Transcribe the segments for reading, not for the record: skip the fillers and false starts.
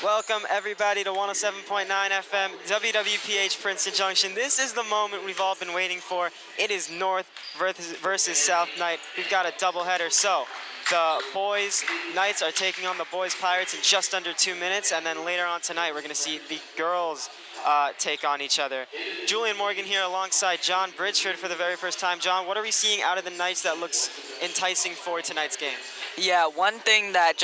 Welcome everybody to 107.9 FM WWPH Princeton Junction. This is the moment we've all been waiting for. It is North versus South Knight. We've got a doubleheader. So the boys Knights are taking on the boys Pirates in just under 2 minutes, and then later on tonight we're going to see the girls take on each other. Julian Morgan here alongside John Bridgeford for the very first time. John, what are we seeing out of the Knights that looks enticing for tonight's game? Yeah, one thing that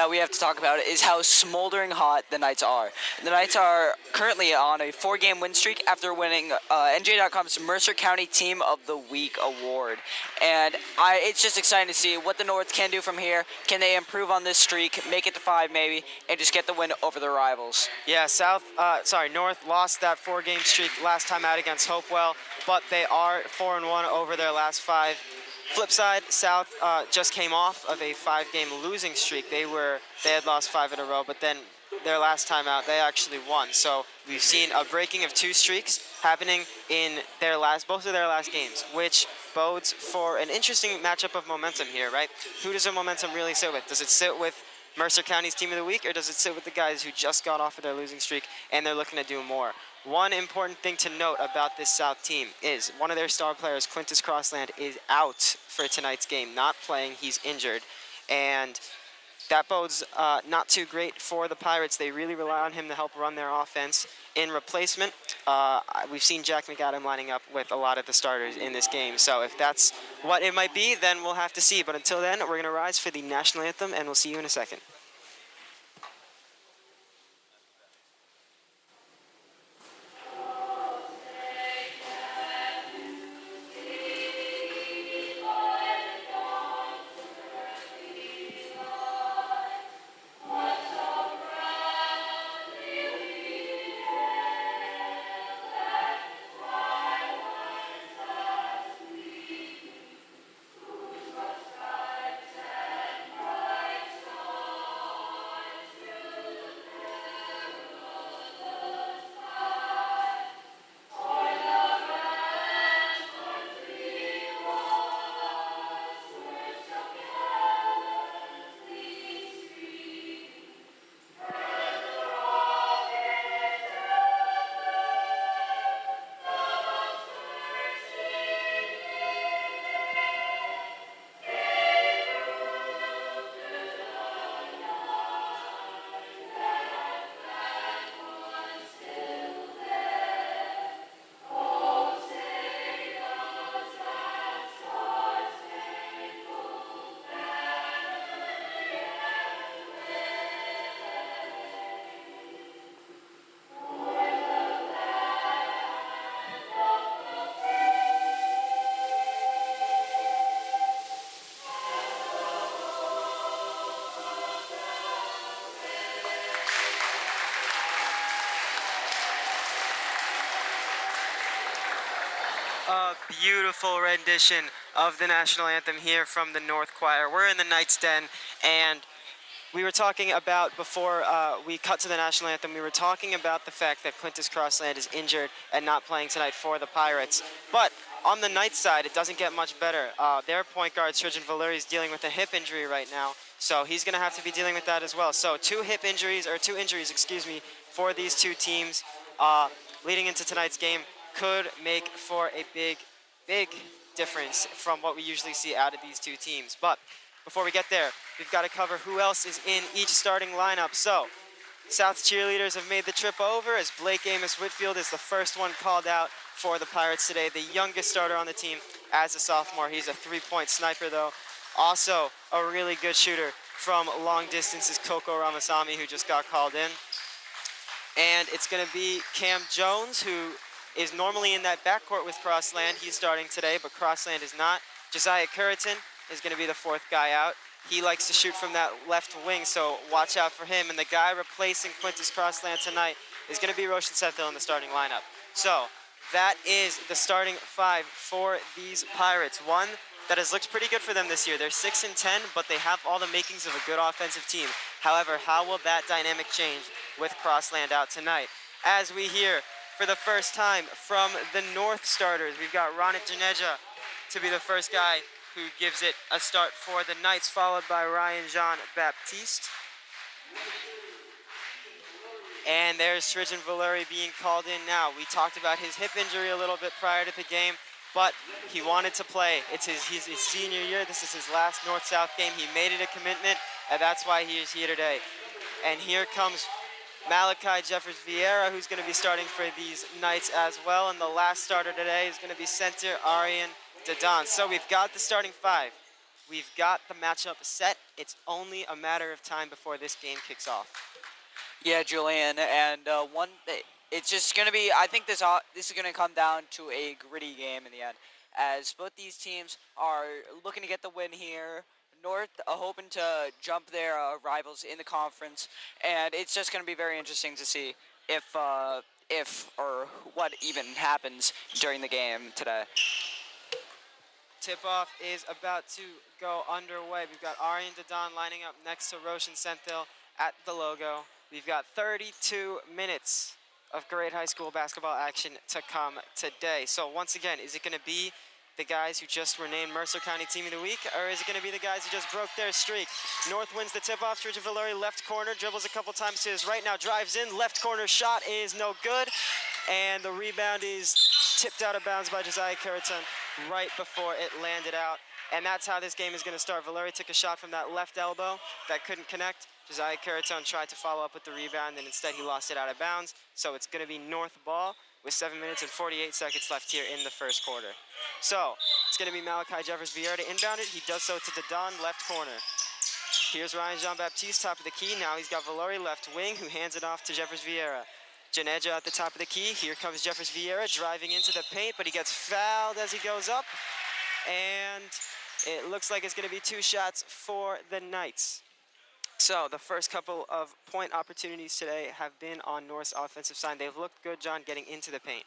we have to talk about is how smoldering hot the Knights are. The Knights are currently on a 4-game win streak after winning NJ.com's Mercer County Team of the Week award. And it's just exciting to see what the North can do from here. Can they improve on this streak, make it to 5 maybe, and just get the win over their rivals? Yeah, North lost that 4-game streak last time out against Hopewell, but they are 4-1 over their last 5. Flip side, South just came off of a 5-game losing streak. They had lost 5 in a row, but then their last time out, they actually won. So we've seen a breaking of 2 streaks happening in both of their last games, which bodes for an interesting matchup of momentum here, right? Who does their momentum really sit with? Does it sit with Mercer County's Team of the Week, or does it sit with the guys who just got off of their losing streak and they're looking to do more? One important thing to note about this South team is one of their star players, Quintus Crossland, is out for tonight's game, not playing. He's injured, and that bodes not too great for the Pirates. They really rely on him to help run their offense. In replacement, we've seen Jack McAdam lining up with a lot of the starters in this game. So if that's what it might be, then we'll have to see. But until then, we're going to rise for the national anthem, and we'll see you in a second. A beautiful rendition of the national anthem here from the North Choir. We're in the Knights Den, and we were talking about, before we cut to the national anthem, we were talking about the fact that Quintus Crossland is injured and not playing tonight for the Pirates. But on the Knights side, it doesn't get much better. Their point guard, Sridjan Valuri, is dealing with a hip injury right now, so he's going to have to be dealing with that as well. So two injuries, for these two teams leading into tonight's game could make for a big difference from what we usually see out of these two teams. But before we get there, we've got to cover who else is in each starting lineup. So South's cheerleaders have made the trip over, as Blake Amos Whitfield is the first one called out for the Pirates today, the youngest starter on the team as a sophomore. He's a 3-point sniper, though. Also a really good shooter from long distance is Coco Ramasamy, who just got called in. And it's going to be Cam Jones, who is normally in that backcourt with Crossland. He's starting today, but Crossland is not. Josiah Curriton is going to be the 4th guy out. He likes to shoot from that left wing, so watch out for him. And the guy replacing Quintus Crossland tonight is going to be Roshan Senthil in the starting lineup. So that is the starting 5 for these Pirates. One that has looked pretty good for them this year. They're 6-10, but they have all the makings of a good offensive team. However, how will that dynamic change with Crossland out tonight? As we hear for the first time from the North starters, we've got Ronit Janeja to be the first guy who gives it a start for the Knights, followed by Ryan Jean Baptiste. And there's Sridgen Valeri being called in now. We talked about his hip injury a little bit prior to the game, but he wanted to play. It's his senior year. This is his last North-South game. He made it a commitment, and that's why he is here today. And here comes Malachi Jeffers Vieira, who's going to be starting for these Knights as well. And the last starter today is going to be center Aryan Dadan. So we've got the starting five. We've got the matchup set. It's only a matter of time before this game kicks off. Yeah, Julian, and it's just gonna be. I think this is gonna come down to a gritty game in the end, as both these teams are looking to get the win here. North hoping to jump their rivals in the conference, and it's just gonna be very interesting to see if or what even happens during the game today. Tip-off is about to go underway. We've got Aryan Dadan lining up next to Roshan Senthil at the logo. We've got 32 minutes of great high school basketball action to come today. So once again, is it going to be the guys who just were named Mercer County Team of the Week, or is it going to be the guys who just broke their streak? North wins the tip-off. Sridgen Valeri left corner, dribbles a couple times to his right, now drives in. Left corner shot is no good, and the rebound is tipped out of bounds by Josiah Karaton right before it landed out. And that's how this game is going to start. Valeri took a shot from that left elbow that couldn't connect. Josiah Karaton tried to follow up with the rebound, and instead he lost it out of bounds. So it's going to be North ball with 7 minutes and 48 seconds left here in the first quarter. So it's going to be Malachi Jeffers Vieira to inbound it. He does so to Dadan, left corner. Here's Ryan Jean-Baptiste, top of the key. Now he's got Valeri, left wing, who hands it off to Jeffers Vieira. Janeja at the top of the key. Here comes Jeffers Vieira driving into the paint, but he gets fouled as he goes up. And it looks like it's going to be 2 shots for the Knights. So the first couple of point opportunities today have been on North's offensive side. They've looked good, John, getting into the paint.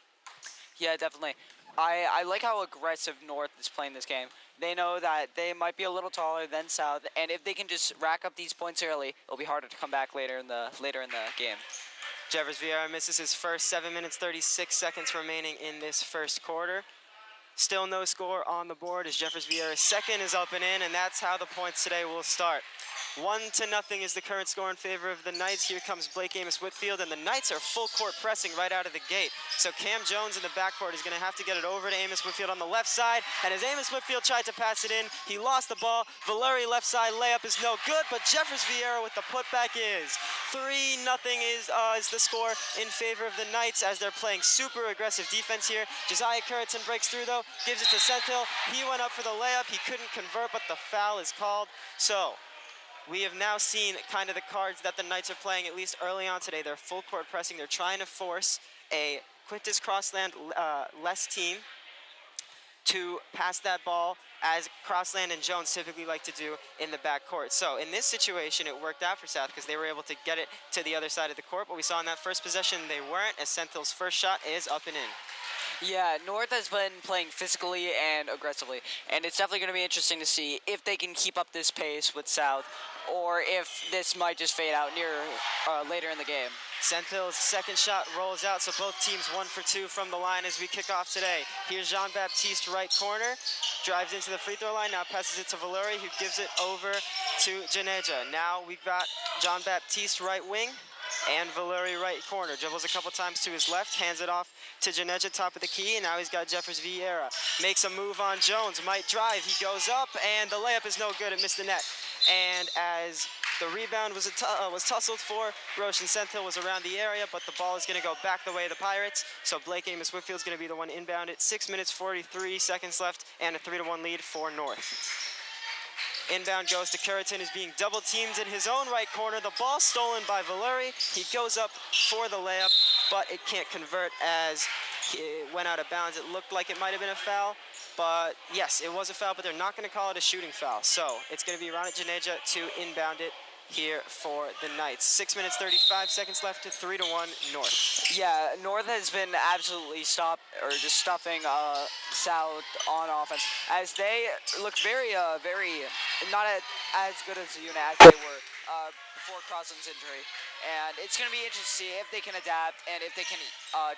Yeah, definitely. I like how aggressive North is playing this game. They know that they might be a little taller than South, and if they can just rack up these points early, it'll be harder to come back later in the game. Jeffers Vieira misses his first 7 minutes, 36 seconds remaining in this first quarter. Still no score on the board as Jeffers Vieira's second is up and in, and that's how the points today will start. 1-0 is the current score in favor of the Knights. Here comes Blake Amos Whitfield, and the Knights are full court pressing right out of the gate. So Cam Jones in the backcourt is going to have to get it over to Amos Whitfield on the left side. And as Amos Whitfield tried to pass it in, he lost the ball. Valeri left side layup is no good, but Jeffers Vieira with the putback is. 3-0 is the score in favor of the Knights as they're playing super aggressive defense here. Josiah Karaton breaks through though, gives it to Senthil. He went up for the layup. He couldn't convert, but the foul is called. So we have now seen kind of the cards that the Knights are playing, at least early on today. They're full court pressing. They're trying to force a Quintus Crossland less team to pass that ball as Crossland and Jones typically like to do in the backcourt. So in this situation, it worked out for South because they were able to get it to the other side of the court. But we saw in that first possession they weren't, as Senthil's first shot is up and in. Yeah, North has been playing physically and aggressively, and it's definitely going to be interesting to see if they can keep up this pace with South, or if this might just fade out later in the game. Senthil's second shot rolls out, so both teams 1 for 2 from the line as we kick off today. Here's Jean-Baptiste right corner, drives into the free throw line, now passes it to Valeri, who gives it over to Janeja. Now we've got Jean-Baptiste right wing, and Valeri right corner. Dribbles a couple times to his left, hands it off to Janeja, top of the key, and now he's got Jeffers Vieira. Makes a move on Jones, might drive, he goes up, and the layup is no good, it missed the net. And as the rebound was tussled for, Roshan Senthil was around the area, but the ball is going to go back the way of the Pirates, so Blake Amos Whitfield's going to be the one inbound it. 6 minutes, 43 seconds left, and a 3-1 lead for North. Inbound goes to Karaton, who's being double teamed in his own right corner. The ball stolen by Valeri. He goes up for the layup, but it can't convert as it went out of bounds. It looked like it might have been a foul, but yes, it was a foul, but they're not going to call it a shooting foul. So it's going to be Ronit Janeja to inbound it here for the Knights. 6 minutes, 35 seconds left to 3-1 North. Yeah, North has been absolutely just stuffing South on offense, as they look very not as good as a unit as they were before Crossland's injury. And it's going to be interesting to see if they can adapt and if they can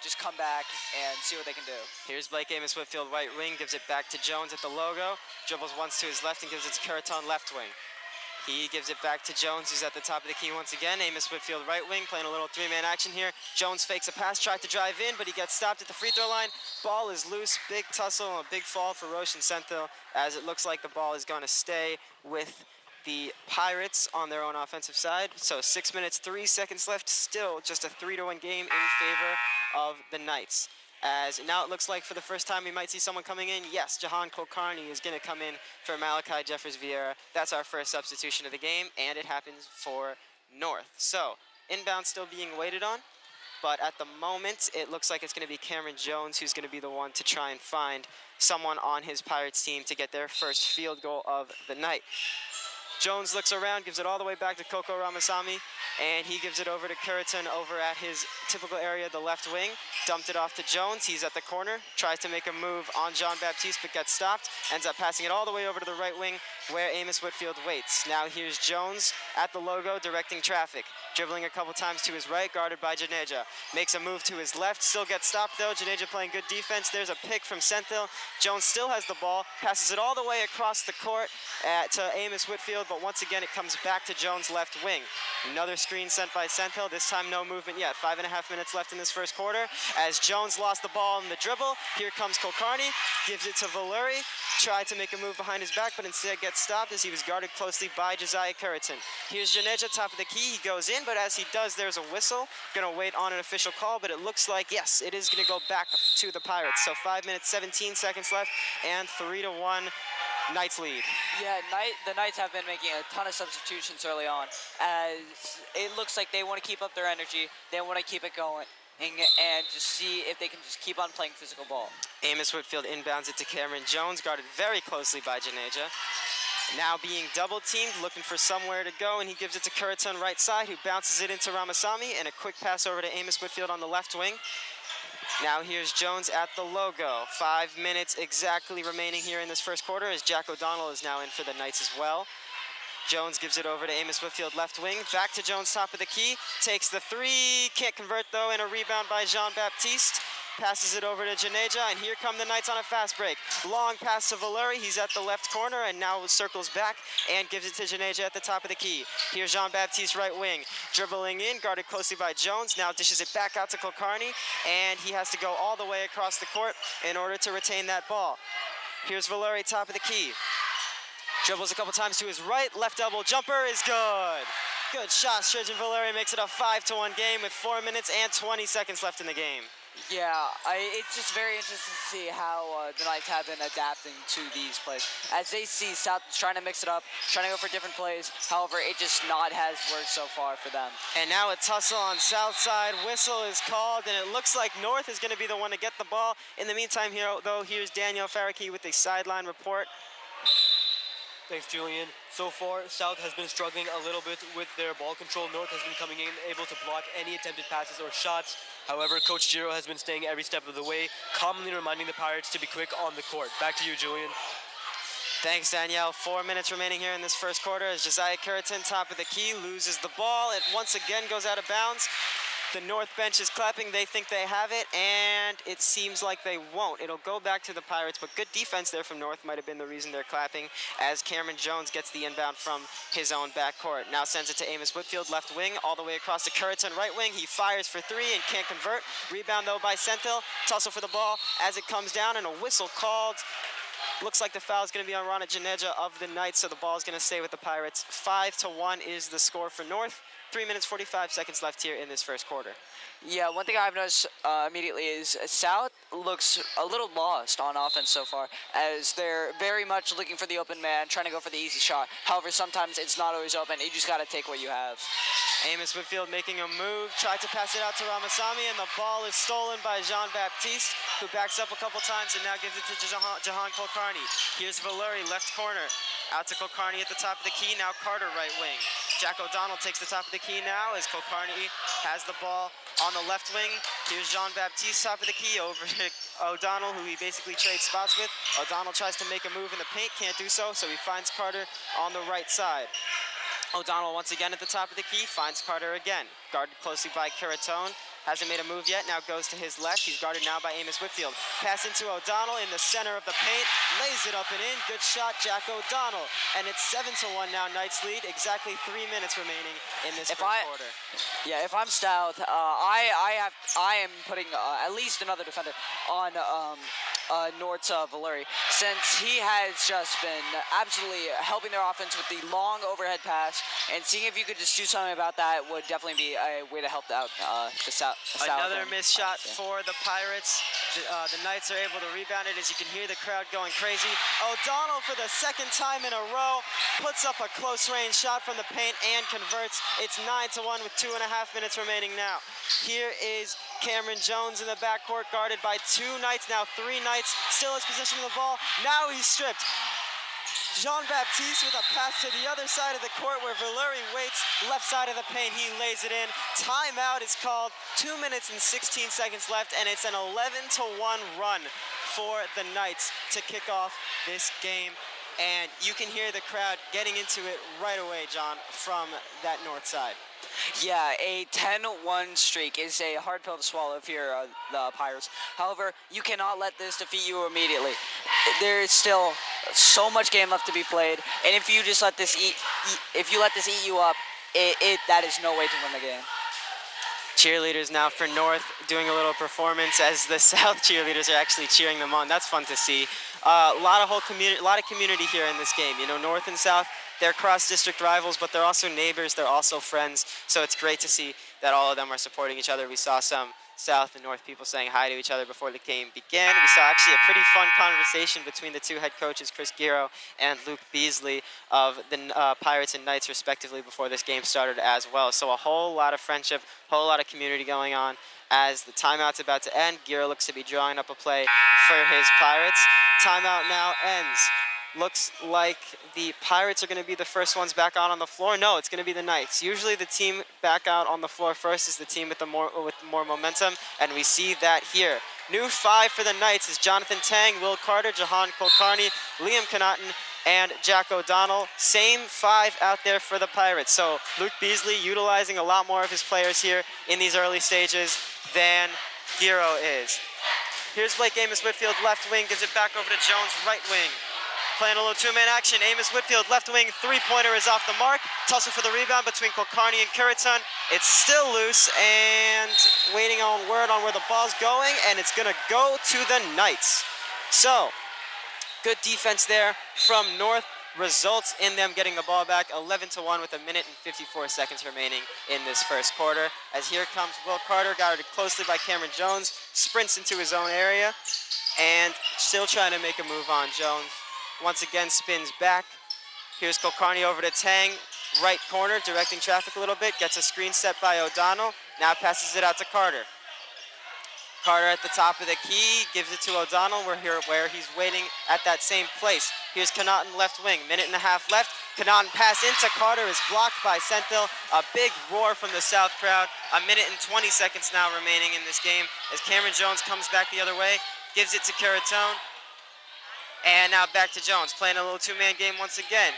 just come back and see what they can do. Here's Blake Amos Whitfield, right wing, gives it back to Jones at the logo. Dribbles once to his left and gives it to Karaton, left wing. He gives it back to Jones, who's at the top of the key once again. Amos Whitfield, right wing, playing a little three-man action here. Jones fakes a pass, tried to drive in, but he gets stopped at the free throw line. Ball is loose, big tussle, and a big fall for Roshan Senthil, as it looks like the ball is going to stay with the Pirates on their own offensive side. So 6 minutes, 3 seconds left, still just a 3-1 game in favor of the Knights. As now it looks like for the first time we might see someone coming in. Yes, Jahan Kulkarni is going to come in for Malachi Jeffers Vieira. That's our first substitution of the game, and it happens for North. So inbound still being waited on, but at the moment it looks like it's going to be Cameron Jones who's going to be the one to try and find someone on his Pirates team to get their first field goal of the night. Jones looks around, gives it all the way back to Koko Ramasamy, and he gives it over to Curriton over at his typical area, the left wing. Dumped it off to Jones. He's at the corner, tries to make a move on Jean-Baptiste, but gets stopped. Ends up passing it all the way over to the right wing where Amos Whitfield waits. Now here's Jones at the logo, directing traffic. Dribbling a couple times to his right, guarded by Janeja. Makes a move to his left, still gets stopped though. Janeja playing good defense. There's a pick from Senthil. Jones still has the ball, passes it all the way across the court to Amos Whitfield, but once again it comes back to Jones' left wing. Another screen sent by Senthil, this time no movement yet. 5.5 minutes left in this first quarter. As Jones lost the ball in the dribble, here comes Kulkarni, gives it to Valuri, tried to make a move behind his back, but instead gets stopped as he was guarded closely by Josiah Curriton. Here's Janeja, top of the key, he goes in, but as he does, there's a whistle. Gonna wait on an official call, but it looks like, yes, it is gonna go back to the Pirates. So 5 minutes, 17 seconds left, and 3-1 Knights lead. Yeah, the Knights have been making a ton of substitutions early on, as it looks like they want to keep up their energy, they want to keep it going, and just see if they can just keep on playing physical ball. Amos Whitfield inbounds it to Cameron Jones, guarded very closely by Janeja. Now being double-teamed, looking for somewhere to go, and he gives it to Curriton right side, who bounces it into Ramasamy, and a quick pass over to Amos Whitfield on the left wing. Now here's Jones at the logo. 5 minutes exactly remaining here in this first quarter, as Jack O'Donnell is now in for the Knights as well. Jones gives it over to Amos Whitfield left wing. Back to Jones, top of the key. Takes the three. Can't convert, though, and a rebound by Jean-Baptiste. Passes it over to Janeja, and here come the Knights on a fast break. Long pass to Valuri. He's at the left corner, and now circles back and gives it to Janeja at the top of the key. Here's Jean-Baptiste right wing. Dribbling in, guarded closely by Jones. Now dishes it back out to Kulkarni, and he has to go all the way across the court in order to retain that ball. Here's Valuri, top of the key. Dribbles a couple times to his right. Left elbow jumper is good. Good shot. Sturgeon Valuri makes it a 5-1 game with 4 minutes and 20 seconds left in the game. Yeah, it's just very interesting to see how the Knights have been adapting to these plays. As they see South trying to mix it up, trying to go for different plays. However, it just not has worked so far for them. And now a tussle on South side. Whistle is called, and it looks like North is going to be the one to get the ball. In the meantime, here's Daniyal Faraki with a sideline report. Thanks, Julian. So far, South has been struggling a little bit with their ball control. North has been coming in, able to block any attempted passes or shots. However, Coach Giro has been staying every step of the way, calmly reminding the Pirates to be quick on the court. Back to you, Julian. Thanks, Danielle. 4 minutes remaining here in this first quarter as Josiah Curriton, top of the key, loses the ball. It once again goes out of bounds. The North bench is clapping. They think they have it, and it seems like they won't. It'll go back to the Pirates, but good defense there from North might have been the reason they're clapping, as Cameron Jones gets the inbound from his own backcourt. Now sends it to Amos Whitfield, left wing, all the way across to Curriton, right wing. He fires for three and can't convert. Rebound, though, by Senthil. Tussle for the ball as it comes down, and a whistle called. Looks like the foul is going to be on Rana Janeja of the Knights, so the ball is going to stay with the Pirates. 5-1 is the score for North. 3 minutes, 45 seconds left here in this first quarter. Yeah, one thing I've noticed immediately is South looks a little lost on offense so far, as they're very much looking for the open man, trying to go for the easy shot. However, sometimes it's not always open. You just got to take what you have. Amos Whitfield making a move, tried to pass it out to Ramasamy, and the ball is stolen by Jean-Baptiste, who backs up a couple times and now gives it to Jahan Kulkarni. Here's Valuri, left corner, out to Kulkarni at the top of the key, now Carter right wing. Jack O'Donnell takes the top of the key now as Kulkarni has the ball on the left wing. Here's Jean-Baptiste, top of the key, over to O'Donnell, who he basically trades spots with. O'Donnell tries to make a move in the paint, can't do so, so he finds Carter on the right side. O'Donnell once again at the top of the key, finds Carter again. Guarded closely by Curriton. Hasn't made a move yet, now goes to his left. He's guarded now by Amos Whitfield. Pass into O'Donnell in the center of the paint, lays it up and in. Good shot, Jack O'Donnell. And it's 7-1 now, Knights lead. Exactly 3 minutes remaining in this first quarter. Yeah, if I'm Stout, I am putting at least another defender on North's Valeri, since he has just been absolutely helping their offense with the long overhead pass, and seeing if you could just do something about that would definitely be a way to help out the South. Another missed shot for the Pirates. The Knights are able to rebound it, as you can hear the crowd going crazy. O'Donnell, for the second time in a row, puts up a close-range shot from the paint and converts. It's 9-1 with 2.5 minutes remaining now. Here is Cameron Jones in the backcourt, guarded by 2 Knights, now 3 Knights. Still has possession of the ball. Now he's stripped. Jean-Baptiste with a pass to the other side of the court where Valeri waits. Left side of the paint, he lays it in. Timeout is called. 2 minutes and 16 seconds left, and it's an 11-1 run for the Knights to kick off this game. And you can hear the crowd getting into it right away, John, from that north side. Yeah, a 10-1 streak is a hard pill to swallow if you're the Pirates. However, you cannot let this defeat you immediately. There is still so much game left to be played, and if you just let this eat you up, that is no way to win the game. Cheerleaders now for North doing a little performance as the South cheerleaders are actually cheering them on. That's fun to see. A lot of community here in this game. You know, North and South, they're cross-district rivals, but they're also neighbors. They're also friends. So it's great to see that all of them are supporting each other. We saw some South and North people saying hi to each other before the game began. We saw actually a pretty fun conversation between the 2 head coaches, Chris Giro and Luke Beasley, of the Pirates and Knights respectively before this game started as well. So a whole lot of friendship, a whole lot of community going on. As the timeout's about to end, Giro looks to be drawing up a play for his Pirates. Timeout now ends. Looks like the Pirates are going to be the first ones back out on the floor. No, it's going to be the Knights. Usually the team back out on the floor first is the team with more momentum, and we see that here. New 5 for the Knights is Jonathan Tang, Will Carter, Jahan Kulkarni, Liam Connaughton, and Jack O'Donnell. Same 5 out there for the Pirates. So Luke Beasley utilizing a lot more of his players here in these early stages than Giro is. Here's Blake Amos Whitfield, left wing, gives it back over to Jones, right wing. Playing a little 2-man action. Amos Whitfield, left wing, 3-pointer is off the mark. Tussle for the rebound between Kulkarni and Curiton. It's still loose, and waiting on word on where the ball's going, and it's going to go to the Knights. So, good defense there from North. Results in them getting the ball back, 11-1 with 1 minute and 54 seconds remaining in this first quarter. As here comes Will Carter, guarded closely by Cameron Jones, sprints into his own area, and still trying to make a move on Jones. Once again, spins back. Here's Kulkarni over to Tang, right corner, directing traffic a little bit, gets a screen set by O'Donnell, now passes it out to Carter. Carter at the top of the key, gives it to O'Donnell, where he's waiting at that same place. Here's Connaughton, left wing, 1.5 minutes left. Connaughton pass into Carter is blocked by Senthil. A big roar from the South crowd. 1 minute and 20 seconds now remaining in this game as Cameron Jones comes back the other way, gives it to Curiton. And now back to Jones, playing a little 2-man game once again.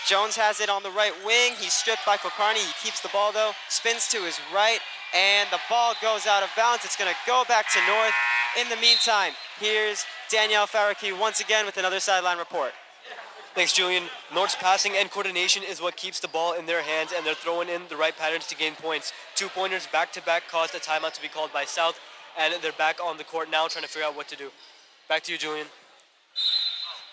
Jones has it on the right wing. He's stripped by Kulkarni. He keeps the ball, though, spins to his right, and the ball goes out of bounds. It's going to go back to North. In the meantime, here's Daniyal F once again with another sideline report. Thanks, Julian. North's passing and coordination is what keeps the ball in their hands, and they're throwing in the right patterns to gain points. 2-pointers back-to-back caused a timeout to be called by South, and they're back on the court now trying to figure out what to do. Back to you, Julian.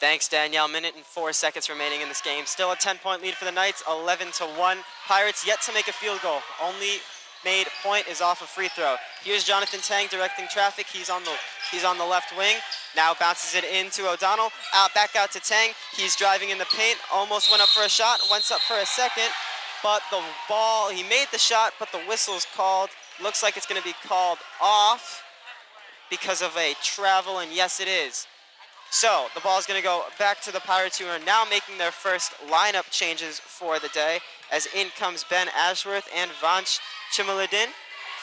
Thanks, Danielle. 1 minute and 4 seconds remaining in this game. Still a 10-point lead for the Knights, 11-1. Pirates yet to make a field goal. Only made point is off a free throw. Here's Jonathan Tang directing traffic. He's on the left wing. Now bounces it into O'Donnell. Back out to Tang. He's driving in the paint. Almost went up for a shot. Went up for a second. But the ball, he made the shot, but the whistle's called. Looks like it's going to be called off because of a travel, and yes, it is. So the ball is going to go back to the Pirates, who are now making their first lineup changes for the day, as in comes Ben Ashworth and Vanch Chimaladin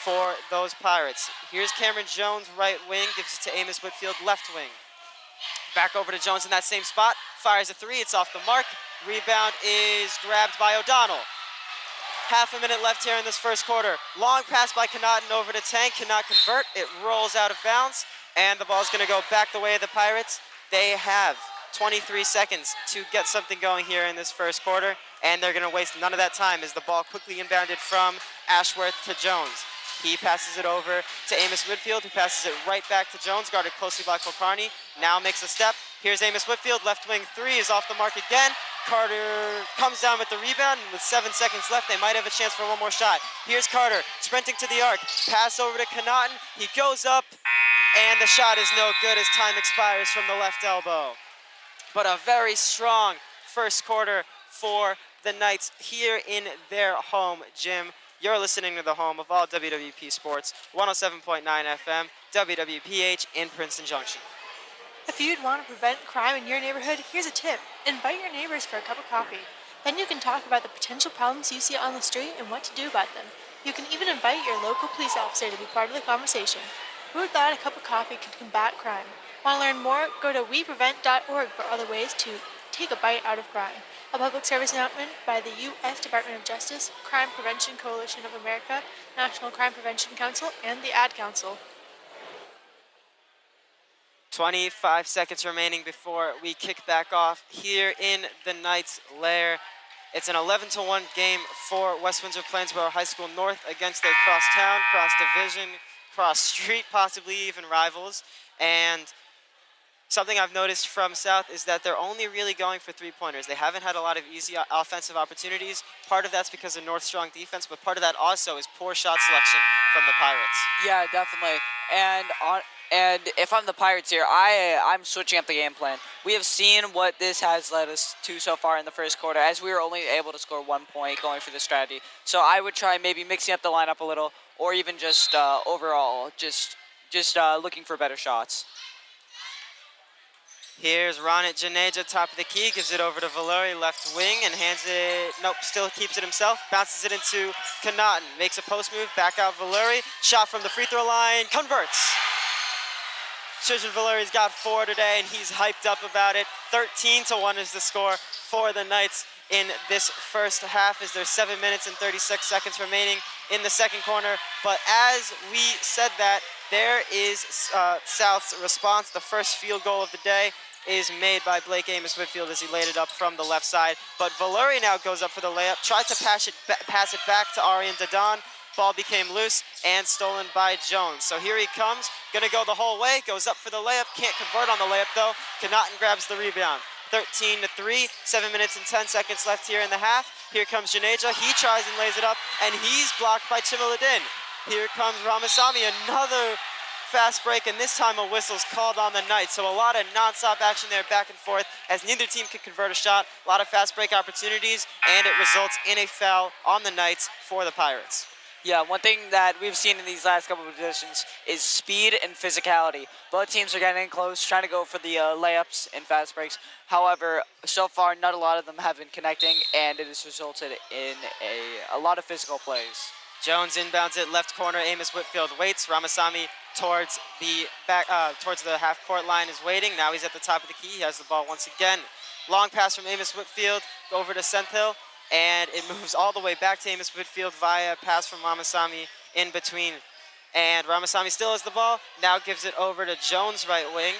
for those Pirates. Here's Cameron Jones, right wing, gives it to Amos Whitfield, left wing. Back over to Jones in that same spot, fires a 3, it's off the mark. Rebound is grabbed by O'Donnell. half a minute left here in this first quarter. Long pass by Connaughton over to Tank, cannot convert. It rolls out of bounds, and the ball's gonna go back the way of the Pirates. They have 23 seconds to get something going here in this first quarter, and they're gonna waste none of that time as the ball quickly inbounded from Ashworth to Jones. He passes it over to Amos Whitfield, who passes it right back to Jones, guarded closely by Kulkarni. Now makes a step. Here's Amos Whitfield, left wing three is off the mark again. Carter comes down with the rebound, and with 7 seconds left, they might have a chance for one more shot. Here's Carter, sprinting to the arc, pass over to Connaughton. He goes up, and the shot is no good as time expires from the left elbow. But a very strong first quarter for the Knights here in their home gym. You're listening to the home of all WWP sports, 107.9 FM, WWPH in Princeton Junction. If you'd want to prevent crime in your neighborhood, here's a tip. Invite your neighbors for a cup of coffee. Then you can talk about the potential problems you see on the street and what to do about them. You can even invite your local police officer to be part of the conversation. Who would thought a cup of coffee could combat crime? Want to learn more? Go to weprevent.org for other ways to take a bite out of crime. A public service announcement by the U.S. Department of Justice, Crime Prevention Coalition of America, National Crime Prevention Council, and the Ad Council. 25 seconds remaining before we kick back off here in the Knights Lair. It's an 11-1 game for West Windsor-Plainsboro High School North against their cross-town, cross-division, cross-street, possibly even rivals. And something I've noticed from South is that they're only really going for three-pointers. They haven't had a lot of easy offensive opportunities. Part of that's because of North's strong defense, but part of that also is poor shot selection from the Pirates. Yeah, definitely. And if I'm the Pirates here, I'm switching up the game plan. We have seen what this has led us to so far in the first quarter, as we were only able to score 1 point going for the strategy. So I would try maybe mixing up the lineup a little, or even just overall, just looking for better shots. Here's Ronit Janeja, top of the key, gives it over to Valuri, left wing, and hands it, nope, still keeps it himself, bounces it into Connaughton, makes a post move, back out Valuri, shot from the free throw line, converts. Trishan Valuri's got 4 today, and he's hyped up about it. 13-1 is the score for the Knights in this first half, as there's 7 minutes and 36 seconds remaining in the second quarter. But as we said that, there is South's response. The first field goal of the day is made by Blake Amos Whitfield as he laid it up from the left side. But Valuri now goes up for the layup, tried to pass it back to Arian Dadan. Ball became loose and stolen by Jones. So here he comes, gonna go the whole way, goes up for the layup, can't convert on the layup though. Connaughton grabs the rebound. 13-3, 7 minutes and 10 seconds left here in the half. Here comes Janeja, he tries and lays it up, and he's blocked by Chimiladin. Here comes Ramasamy, another fast break, and this time a whistle's called on the Knights. So a lot of non-stop action there back and forth as neither team could convert a shot. A lot of fast break opportunities, and it results in a foul on the Knights for the Pirates. Yeah, one thing that we've seen in these last couple of positions is speed and physicality. Both teams are getting in close, trying to go for the layups and fast breaks. However, so far, not a lot of them have been connecting, and it has resulted in a lot of physical plays. Jones inbounds it, left corner, Amos Whitfield waits. Ramasamy towards the half-court line is waiting. Now he's at the top of the key. He has the ball once again. Long pass from Amos Whitfield over to Senthil, and it moves all the way back to Amos Whitfield via pass from Ramasamy in between. And Ramasamy still has the ball, now gives it over to Jones, right wing.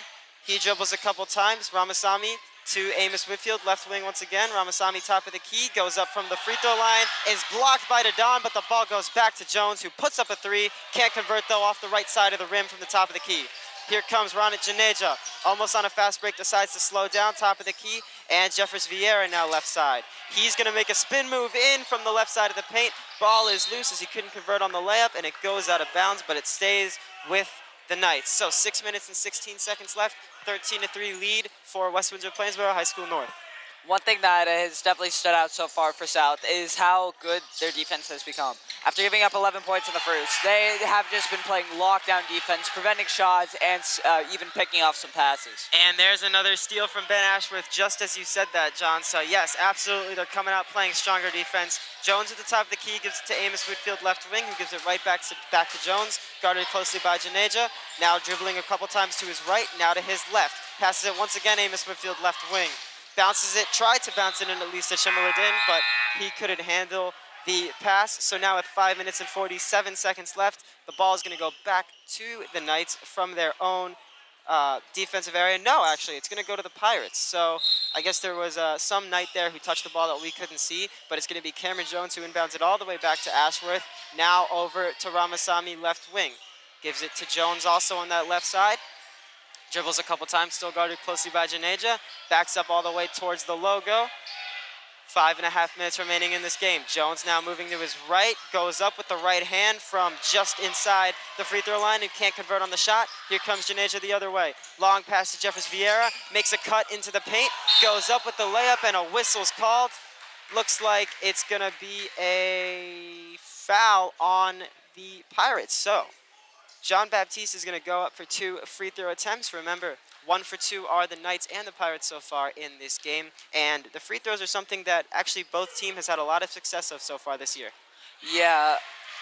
He dribbles a couple times. Ramasamy to Amos Whitfield, left wing once again. Ramasamy, top of the key, goes up from the free throw line, is blocked by Dadan, but the ball goes back to Jones, who puts up a three. Can't convert, though, off the right side of the rim from the top of the key. Here comes Ronit Janeja, almost on a fast break, decides to slow down, top of the key, and Jeffers Vieira now left side. He's going to make a spin move in from the left side of the paint. Ball is loose as he couldn't convert on the layup, and it goes out of bounds, but it stays with the Knights. So 6 minutes and 16 seconds left, 13-3 lead for West Windsor-Plainsboro High School North. One thing that has definitely stood out so far for South is how good their defense has become. After giving up 11 points in the first, they have just been playing lockdown defense, preventing shots, and even picking off some passes. And there's another steal from Ben Ashworth, just as you said that, John. So yes, absolutely, they're coming out playing stronger defense. Jones at the top of the key gives it to Amos Whitfield, left wing, who gives it right back to Jones, guarded closely by Janeja. Now dribbling a couple times to his right, now to his left. Passes it once again, Amos Whitfield, left wing. Bounces it, tried to bounce it in at least to Chimiladin, but he couldn't handle the pass. So now with 5 minutes and 47 seconds left, the ball is going to go back to the Knights from their own defensive area. No, actually, it's going to go to the Pirates. So I guess there was some Knight there who touched the ball that we couldn't see, but it's going to be Cameron Jones who inbounds it all the way back to Ashworth. Now over to Ramasamy, left wing. Gives it to Jones also on that left side. Dribbles a couple times, still guarded closely by Janeja. Backs up all the way towards the logo. 5.5 minutes remaining in this game. Jones now moving to his right, goes up with the right hand from just inside the free throw line and can't convert on the shot. Here comes Janeja the other way. Long pass to Jeffers Vieira, makes a cut into the paint, goes up with the layup and a whistle's called. Looks like it's gonna be a foul on the Pirates. So Jean-Baptiste is gonna go up for 2 free throw attempts. Remember, 1 for 2 are the Knights and the Pirates so far in this game. And the free throws are something that actually both teams has had a lot of success of so far this year. Yeah,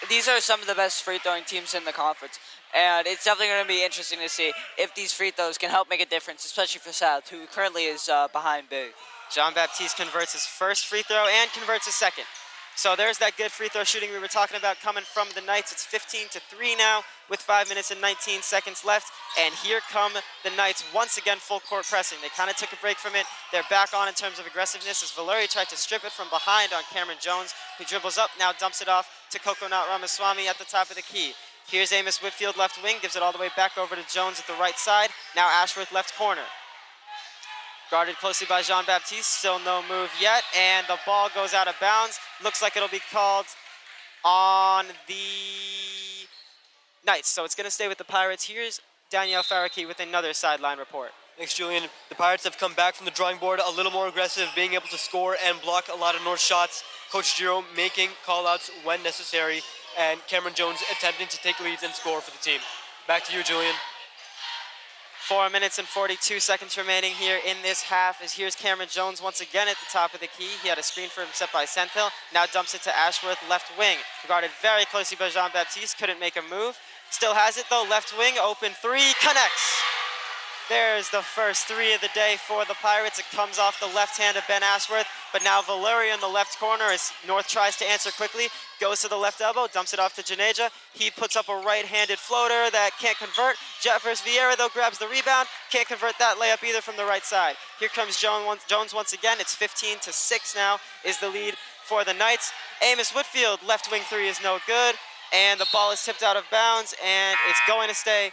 these are some of the best free throwing teams in the conference. And it's definitely going to be interesting to see if these free throws can help make a difference, especially for South, who currently is behind big. Jean-Baptiste converts his first free throw and converts his second. So there's that good free throw shooting we were talking about coming from the Knights. It's 15-3 now with 5 minutes and 19 seconds left. And here come the Knights once again full court pressing. They kind of took a break from it. They're back on in terms of aggressiveness as Valeri tried to strip it from behind on Cameron Jones, who dribbles up, now dumps it off to Coconut Ramaswamy at the top of the key. Here's Amos Whitfield left wing, gives it all the way back over to Jones at the right side. Now Ashworth left corner. Guarded closely by Jean-Baptiste, still no move yet, and the ball goes out of bounds. Looks like it'll be called on the Knights, so it's gonna stay with the Pirates. Here's Daniyal Faraki with another sideline report. Thanks, Julian. The Pirates have come back from the drawing board a little more aggressive, being able to score and block a lot of North shots. Coach Giro making call-outs when necessary, and Cameron Jones attempting to take leads and score for the team. Back to you, Julian. 4 minutes and 42 seconds remaining here in this half. As here's Cameron Jones once again at the top of the key. He had a screen for him set by Senthil. Now dumps it to Ashworth, left wing. Guarded very closely by Jean-Baptiste, couldn't make a move. Still has it though, left wing, open three, connects. There's the first 3 of the day for the Pirates. It comes off the left hand of Ben Ashworth, but now Valeri in the left corner as North tries to answer quickly. Goes to the left elbow, dumps it off to Janeja. He puts up a right-handed floater that can't convert. Jeffers Vieira, though, grabs the rebound. Can't convert that layup either from the right side. Here comes Jones once again. It's 15-6 now is the lead for the Knights. Amos Whitfield, left wing 3 is no good. And the ball is tipped out of bounds, and it's going to stay.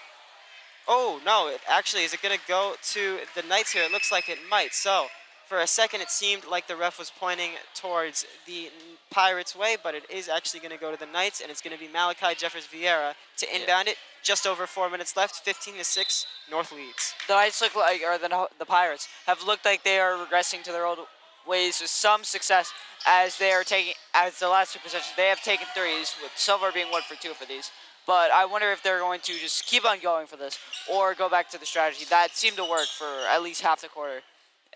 Oh, no, is it going to go to the Knights here? It looks like it might. So for a second, it seemed like the ref was pointing towards the Pirates' way, but it is actually going to go to the Knights, and it's going to be Malachi Jeffers Vieira to inbound it. Just over 4 minutes left, 15-6, North leads. The Knights look like, or the Pirates, have looked like they are regressing to their old ways with some success as they are taking, as the last 2 possessions, they have taken threes, with Silver being 1 for 2 for these. But I wonder if they're going to just keep on going for this or go back to the strategy that seemed to work for at least half the quarter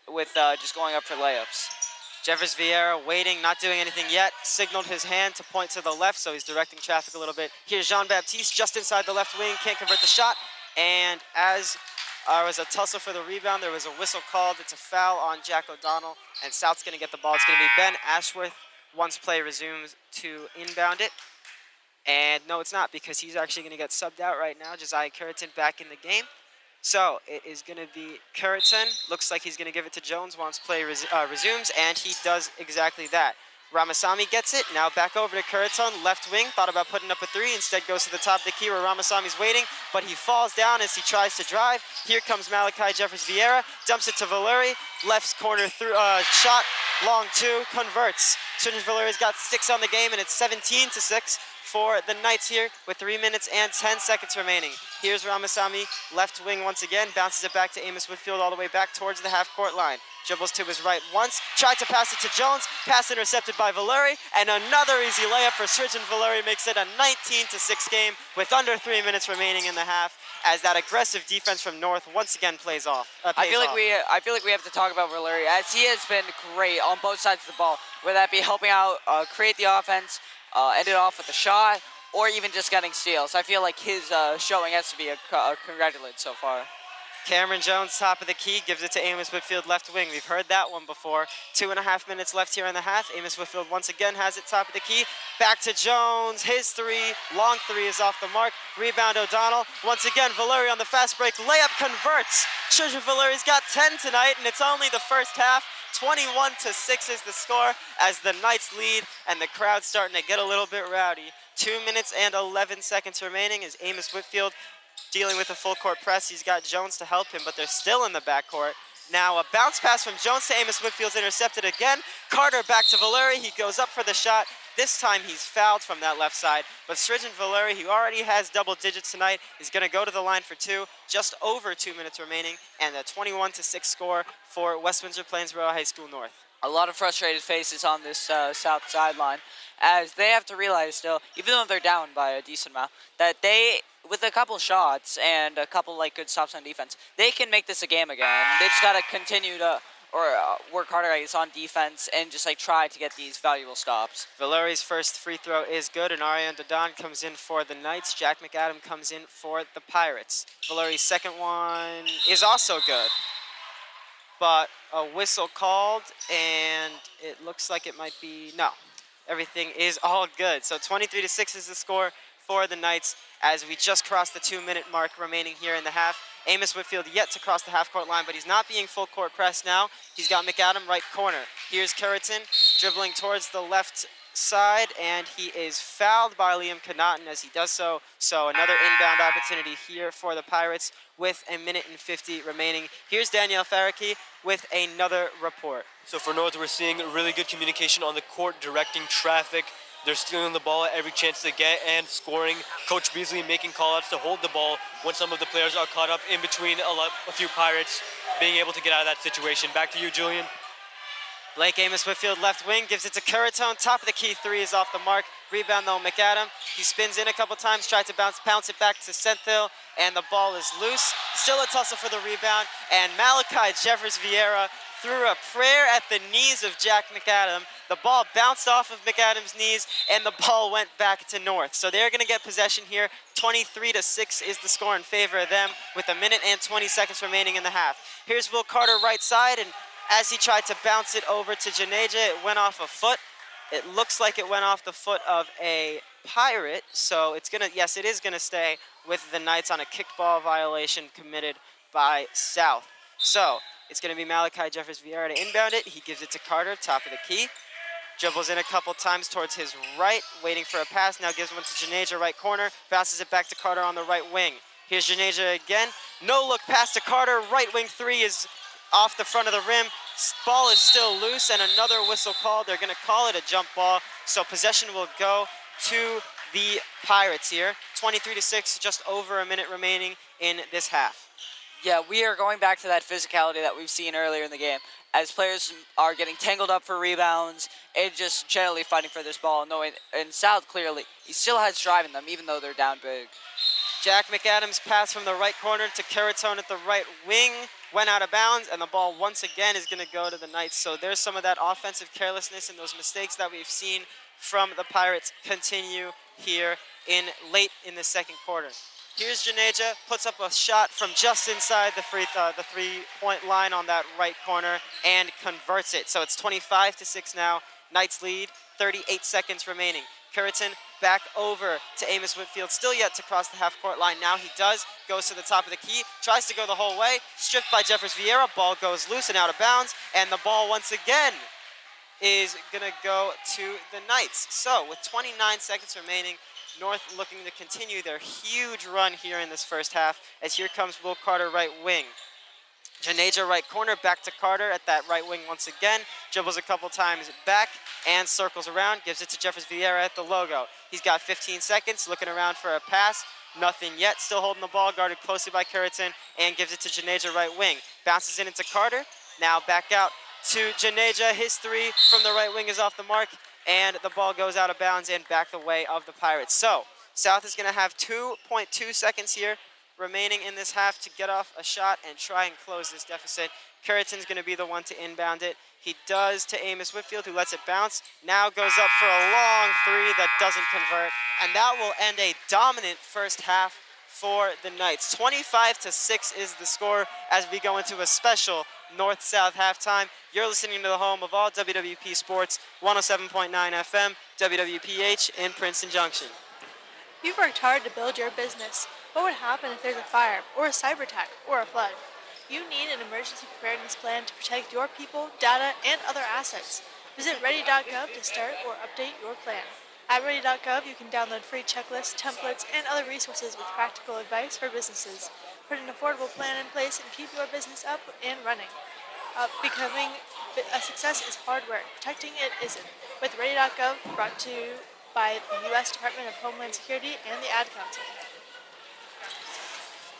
with just going up for layups. Jeffers Vieira waiting, not doing anything yet, signaled his hand to point to the left, so he's directing traffic a little bit. Here's Jean-Baptiste just inside the left wing, can't convert the shot, and as there was a tussle for the rebound, there was a whistle called. It's a foul on Jack O'Donnell, and South's going to get the ball. It's going to be Ben Ashworth once play resumes to inbound it. And no, it's not, because he's actually going to get subbed out right now. Josiah Curriton back in the game. So it is going to be Curriton. Looks like he's going to give it to Jones once play resumes, and he does exactly that. Ramasamy gets it. Now back over to Curriton, left wing. Thought about putting up a 3. Instead goes to the top of the key where Ramasamy's waiting, but he falls down as he tries to drive. Here comes Malachi Jeffers Vieira. Dumps it to Valeri. Left corner shot. Long 2. Converts. Sergeant Valeri's got 6 on the game, and it's 17-6. For the Knights here with 3 minutes and 10 seconds remaining. Here's Ramasamy, left wing once again, bounces it back to Amos Whitfield all the way back towards the half-court line. Dribbles to his right once, tried to pass it to Jones, pass intercepted by Valeri, and another easy layup for Sridgen Valeri makes it a 19-6 game with under 3 minutes remaining in the half as that aggressive defense from North once again plays off. I feel like we have to talk about Valeri as he has been great on both sides of the ball, whether that be helping out create the offense, end it off with a shot, or even just getting steals. I feel like his showing has to be congratulated so far. Cameron Jones, top of the key, gives it to Amos Whitfield, left wing. We've heard that one before. 2.5 minutes left here in the half. Amos Whitfield once again has it top of the key. Back to Jones, his three, long three is off the mark. Rebound O'Donnell. Once again, Valeri on the fast break. Layup converts. Trisha Valeri's got 10 tonight, and it's only the first half. 21-6 is the score as the Knights lead, and the crowd's starting to get a little bit rowdy. 2 minutes and 11 seconds remaining as Amos Whitfield dealing with a full court press. He's got Jones to help him, but they're still in the backcourt. Now a bounce pass from Jones to Amos Whitfield's intercepted again. Carter back to Valeri. He goes up for the shot. This time he's fouled from that left side, but Sridgen Valeri, who already has double digits tonight, is going to go to the line for two. Just over 2 minutes remaining, and a 21-6 score for West Windsor Plainsboro High School North. A lot of frustrated faces on this south sideline, as they have to realize still, even though they're down by a decent amount, that they, with a couple shots and a couple like good stops on defense, they can make this a game again. They just got to continue to work harder, I guess, on defense and just like try to get these valuable stops. Valeri's first free throw is good, and Ariane Dadon comes in for the Knights. Jack McAdam comes in for the Pirates. Valeri's second one is also good, but a whistle called, and it looks like it might be, no, everything is all good. So 23-6 is the score for the Knights as we just crossed the 2-minute mark remaining here in the half. Amos Whitfield yet to cross the half-court line, but he's not being full-court pressed now. He's got McAdam right corner. Here's Curriton dribbling towards the left side, and he is fouled by Liam Connaughton as he does so. So another inbound opportunity here for the Pirates with 1:50 remaining. Here's Daniyal F with another report. So for North, we're seeing really good communication on the court, directing traffic. They're stealing the ball at every chance they get and scoring. Coach Beasley making call-outs to hold the ball when some of the players are caught up in between a few Pirates, being able to get out of that situation. Back to you, Julian. Blake Amos Whitfield left wing, gives it to Curriton. Top of the key, three is off the mark. Rebound though, McAdam. He spins in a couple times, tried to bounce it back to Senthil, and the ball is loose. Still a tussle for the rebound, and Malachi Jeffers Vieira threw a prayer at the knees of Jack McAdam. The ball bounced off of McAdam's knees, and the ball went back to North. So they're going to get possession here. 23-6 is the score in favor of them with 1 minute and 20 seconds remaining in the half. Here's Will Carter right side, and as he tried to bounce it over to Janeja, it went off a foot. It looks like it went off the foot of a Pirate, so it's gonna, yes, it is gonna stay with the Knights on a kickball violation committed by South. So it's gonna be Malachi Jeffers Vieira to inbound it. He gives it to Carter, top of the key. Dribbles in a couple times towards his right, waiting for a pass. Now gives one to Janeja, right corner. Bounces it back to Carter on the right wing. Here's Janeja again. No look pass to Carter. Right wing three is off the front of the rim. Ball is still loose, and another whistle called. They're going to call it a jump ball, so possession will go to the Pirates here. 23-6, just over a minute remaining in this half. Yeah, we are going back to that physicality that we've seen earlier in the game, as players are getting tangled up for rebounds and just generally fighting for this ball. No, and South clearly, he still has drive in them, even though they're down big. Jack McAdams' pass from the right corner to Curriton at the right wing went out of bounds, and the ball once again is going to go to the Knights. So there's some of that offensive carelessness and those mistakes that we've seen from the Pirates continue here late in the second quarter. Here's Janeja, puts up a shot from just inside the three-point line on that right corner and converts it. So it's 25-6 now. Knights lead, 38 seconds remaining. Curriton back over to Amos Whitfield, still yet to cross the half-court line. Now he does, goes to the top of the key, tries to go the whole way, stripped by Jeffers Vieira, ball goes loose and out of bounds, and the ball once again is gonna go to the Knights. So with 29 seconds remaining, North looking to continue their huge run here in this first half, as here comes Will Carter right wing. Janeja right corner, back to Carter at that right wing once again, dribbles a couple times back and circles around, gives it to Jeffers Vieira at the logo. He's got 15 seconds, looking around for a pass, nothing yet, still holding the ball, guarded closely by Curriton, and gives it to Janeja right wing. Bounces in into Carter, now back out to Janeja, his three from the right wing is off the mark, and the ball goes out of bounds and back the way of the Pirates. So South is gonna have 2.2 seconds here remaining in this half to get off a shot and try and close this deficit. Curriton's going to be the one to inbound it. He does to Amos Whitfield, who lets it bounce. Now goes up for a long three that doesn't convert. And that will end a dominant first half for the Knights. 25-6 is the score as we go into a special North-South halftime. You're listening to the home of all WWP sports, 107.9 FM, WWPH in Princeton Junction. You've worked hard to build your business. What would happen if there's a fire, or a cyber attack, or a flood? You need an emergency preparedness plan to protect your people, data, and other assets. Visit ready.gov to start or update your plan. At ready.gov, you can download free checklists, templates, and other resources with practical advice for businesses. Put an affordable plan in place and keep your business up and running. Becoming a success is hard work. Protecting it isn't. With ready.gov, brought to you by the U.S. Department of Homeland Security and the Ad Council.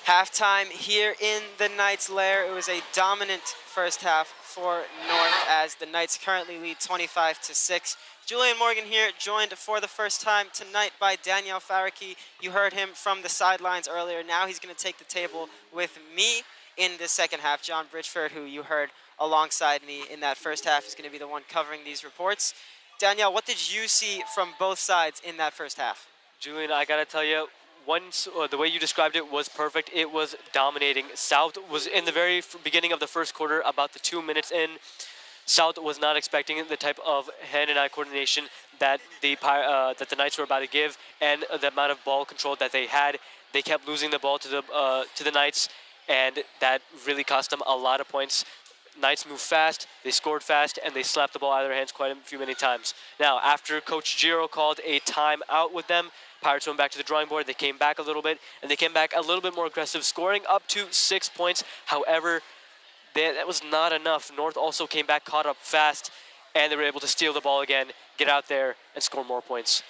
Halftime here in the Knights Lair. It was a dominant first half for North as the Knights currently lead 25-6. Julian Morgan here, joined for the first time tonight by Daniyal F. You heard him from the sidelines earlier. Now he's going to take the table with me in the second half. John Bridgeford, who you heard alongside me in that first half, is going to be the one covering these reports. Daniyal, what did you see from both sides in that first half? Julian, I gotta tell you, the way you described it was perfect. It was dominating. South was in the very beginning of the first quarter, about the 2 minutes in. South was not expecting the type of hand and eye coordination that the Knights were about to give, and the amount of ball control that they had. They kept losing the ball to the Knights, and that really cost them a lot of points. Knights moved fast, they scored fast, and they slapped the ball out of their hands quite many times. Now, after Coach Giro called a timeout with them, Pirates went back to the drawing board. They came back a little bit, and they came back a little bit more aggressive, scoring up to 6 points. However, that was not enough. North also came back, caught up fast, and they were able to steal the ball again, get out there, and score more points.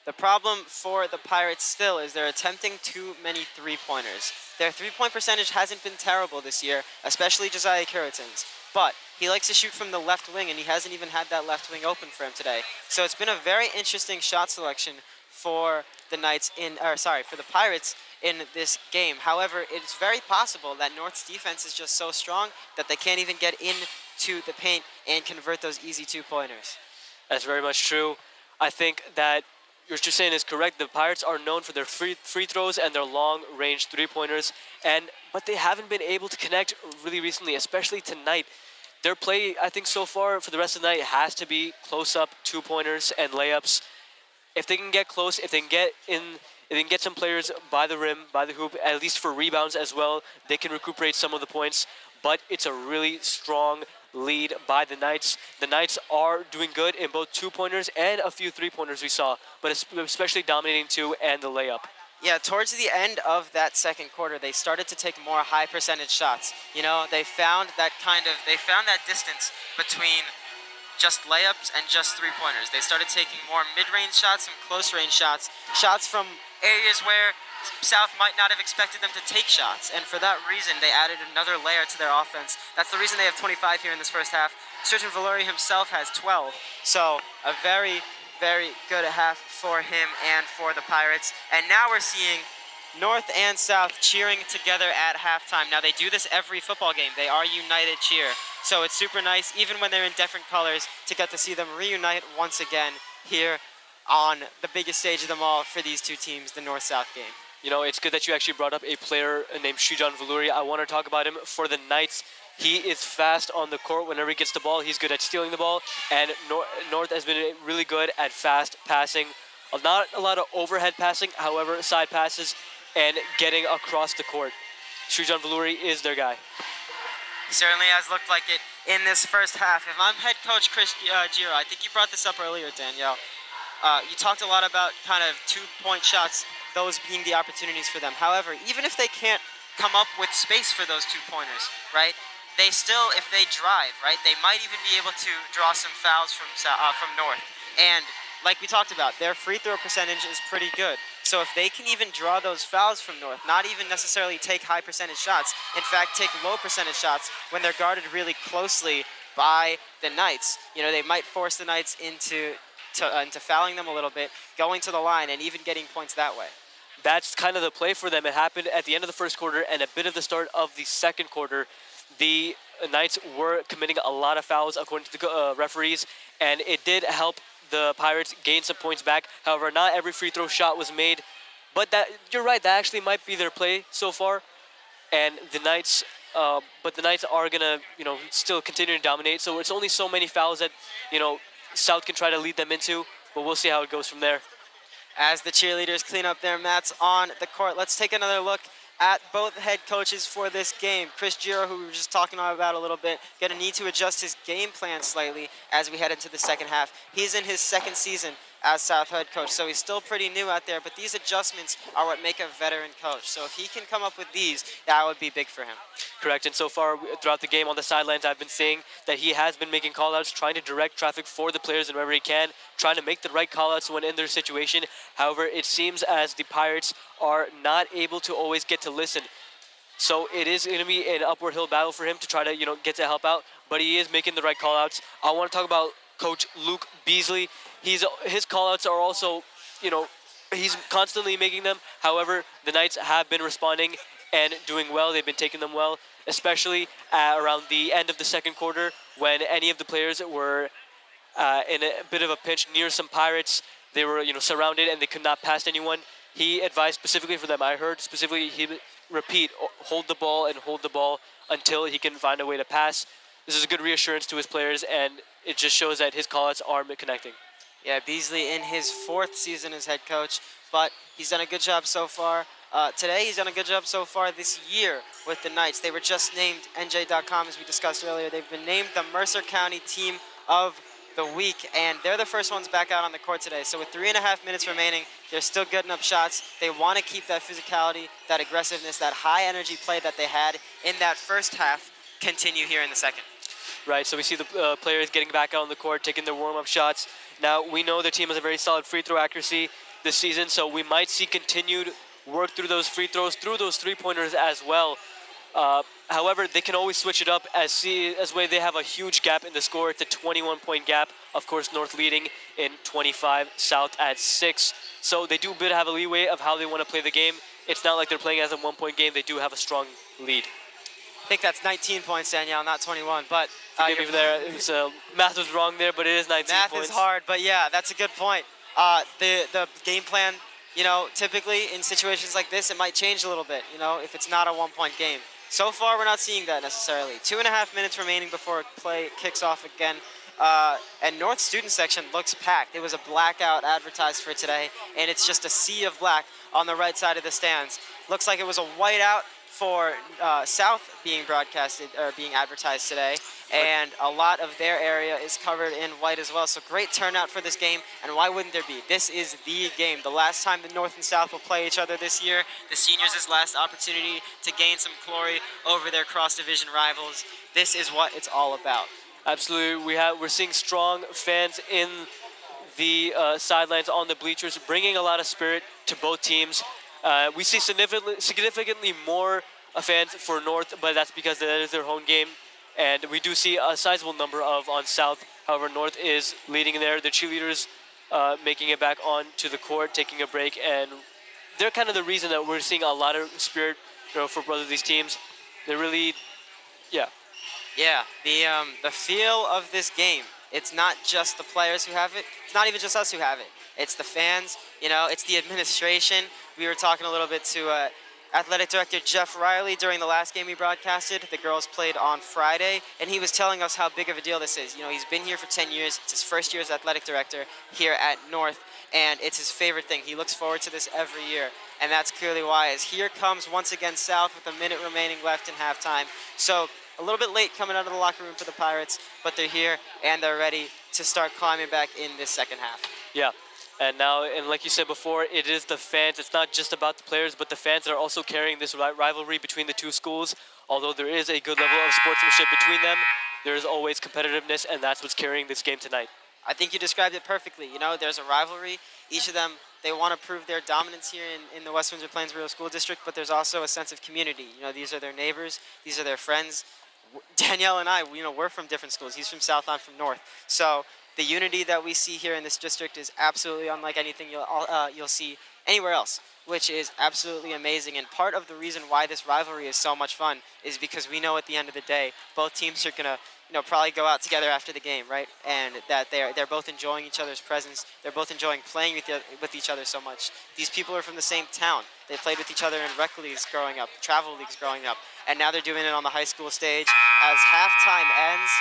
The problem for the Pirates still is they're attempting too many three-pointers. Their three-point percentage hasn't been terrible this year, especially Josiah Curitin's. But he likes to shoot from the left wing, and he hasn't even had that left wing open for him today. So it's been a very interesting shot selection for the for the Pirates in this game. However, it's very possible that North's defense is just so strong that they can't even get into the paint and convert those easy two-pointers. That's very much true. I think that what you're saying is correct. The Pirates are known for their free throws and their long-range three-pointers, but they haven't been able to connect really recently, especially tonight. Their play, I think, so far for the rest of the night has to be close-up two-pointers and layups. If they can get close, if they can get some players by the rim, by the hoop, at least for rebounds as well, they can recuperate some of the points. But it's a really strong lead by the Knights. The Knights are doing good in both two-pointers and a few three-pointers we saw, but especially dominating two and the layup. Yeah, towards the end of that second quarter, they started to take more high percentage shots. You know, they found that distance between just layups and just three-pointers. They started taking more mid-range shots and close-range shots, shots from areas where South might not have expected them to take shots, and for that reason, they added another layer to their offense. That's the reason they have 25 here in this first half. Sergeant Valori himself has 12, so a very, very good half for him and for the Pirates. And now we're seeing North and South cheering together at halftime. Now, they do this every football game. They are united cheer, so it's super nice, even when they're in different colors, to get to see them reunite once again here on the biggest stage of them all for these two teams, the North-South game. You know, it's good that you actually brought up a player named Srijan Valuri. I want to talk about him for the Knights. He is fast on the court. Whenever he gets the ball, he's good at stealing the ball. And North has been really good at fast passing. Not a lot of overhead passing, however, side passes and getting across the court. Srijan Valuri is their guy. He certainly has looked like it in this first half. If I'm head coach Chris Giro, I think you brought this up earlier, Daniyal. You talked a lot about kind of two-point shots, those being the opportunities for them. However, even if they can't come up with space for those two-pointers, right, they still, if they drive, right, they might even be able to draw some fouls from North. And like we talked about, their free throw percentage is pretty good. So if they can even draw those fouls from North, not even necessarily take high percentage shots, in fact, take low percentage shots when they're guarded really closely by the Knights, you know, they might force the Knights into fouling them a little bit, going to the line, and even getting points that way. That's kind of the play for them. It happened at the end of the first quarter and a bit of the start of the second quarter. The Knights were committing a lot of fouls according to the referees, and it did help the Pirates gain some points back. However, not every free throw shot was made But that you're right. That actually might be their play so far, and the Knights. But the Knights are gonna, still continue to dominate. So it's only so many fouls that, South can try to lead them into. But we'll see how it goes from there. As the cheerleaders clean up their mats on the court, let's take another look at both head coaches for this game. Chris Giro, who we were just talking about a little bit, going to need to adjust his game plan slightly as we head into the second half. He's in his second season as South head coach, so he's still pretty new out there, but these adjustments are what make a veteran coach. So if he can come up with these, that would be big for him. Correct, and so far throughout the game on the sidelines, I've been seeing that he has been making call-outs, trying to direct traffic for the players and wherever he can, trying to make the right call-outs when in their situation. However, it seems as the Pirates are not able to always get to listen. So it is going to be an upward hill battle for him to try to, get to help out, but he is making the right call-outs. I want to talk about Coach Luke Beasley. His call-outs are also, he's constantly making them. However, the Knights have been responding and doing well. They've been taking them well, especially around the end of the second quarter when any of the players were in a bit of a pinch near some Pirates. They were, surrounded and they could not pass anyone. He advised specifically for them. I heard specifically he repeat, hold the ball and hold the ball until he can find a way to pass. This is a good reassurance to his players, and it just shows that his call-outs are connecting. Yeah, Beasley in his fourth season as head coach, but he's done a good job so far. Today, he's done a good job so far this year with the Knights. They were just named, NJ.com, as we discussed earlier. They've been named the Mercer County Team of the Week, and they're the first ones back out on the court today. So with 3.5 minutes remaining, they're still getting up shots. They want to keep that physicality, that aggressiveness, that high-energy play that they had in that first half continue here in the second. Right, so we see the players getting back out on the court, taking their warm-up shots. Now, we know their team has a very solid free throw accuracy this season, so we might see continued work through those free throws, through those three-pointers as well. However, they can always switch it up as way they have a huge gap in the score. It's a 21-point gap. Of course, North leading in 25, South at 6. So they do a bit have a leeway of how they want to play the game. It's not like they're playing as a one-point game. They do have a strong lead. I think that's 19 points, Daniyal, not 21. But forgive me there. It was, math was wrong there, but it is 19 math points. Math is hard, but yeah, that's a good point. The game plan, typically in situations like this, it might change a little bit, if it's not a one-point game. So far, we're not seeing that necessarily. 2.5 minutes remaining before play kicks off again. And North student section looks packed. It was a blackout advertised for today, and it's just a sea of black on the right side of the stands. Looks like it was a whiteout for South being broadcasted or being advertised today, and a lot of their area is covered in white as well. So great turnout for this game, and why wouldn't there be? This is the game. The last time the North and South will play each other this year, the seniors' last opportunity to gain some glory over their cross-division rivals. This is what it's all about. Absolutely, we're seeing strong fans in the sidelines on the bleachers, bringing a lot of spirit to both teams. We see significantly more fans for North, but that's because that is their home game. And we do see a sizable number on South. However, North is leading there. The cheerleaders making it back onto the court, taking a break, and they're kind of the reason that we're seeing a lot of spirit, for both of these teams. They're really, yeah. Yeah, the feel of this game. It's not just the players who have it. It's not even just us who have it. It's the fans. It's the administration. We were talking a little bit to Athletic Director Jeff Riley during the last game we broadcasted. The girls played on Friday, and he was telling us how big of a deal this is. He's been here for 10 years. It's his first year as Athletic Director here at North, and it's his favorite thing. He looks forward to this every year, and that's clearly why. As here comes once again South with a minute remaining left in halftime. So a little bit late coming out of the locker room for the Pirates, but they're here, and they're ready to start climbing back in this second half. Yeah. And now, and like you said before, it is the fans. It's not just about the players, but the fans that are also carrying this rivalry between the two schools. Although there is a good level of sportsmanship between them, there is always competitiveness, and that's what's carrying this game tonight. I think you described it perfectly. There's a rivalry. Each of them, they want to prove their dominance here in the West Windsor Plains Rural School District, but there's also a sense of community. These are their neighbors. These are their friends. Daniyal and I, we're from different schools. He's from South, I'm from North. So the unity that we see here in this district is absolutely unlike anything you'll see anywhere else, which is absolutely amazing. And part of the reason why this rivalry is so much fun is because we know at the end of the day, both teams are gonna, probably go out together after the game, right? And that they're both enjoying each other's presence. They're both enjoying playing with each other so much. These people are from the same town. They played with each other in rec leagues growing up, travel leagues growing up, and now they're doing it on the high school stage. As halftime ends,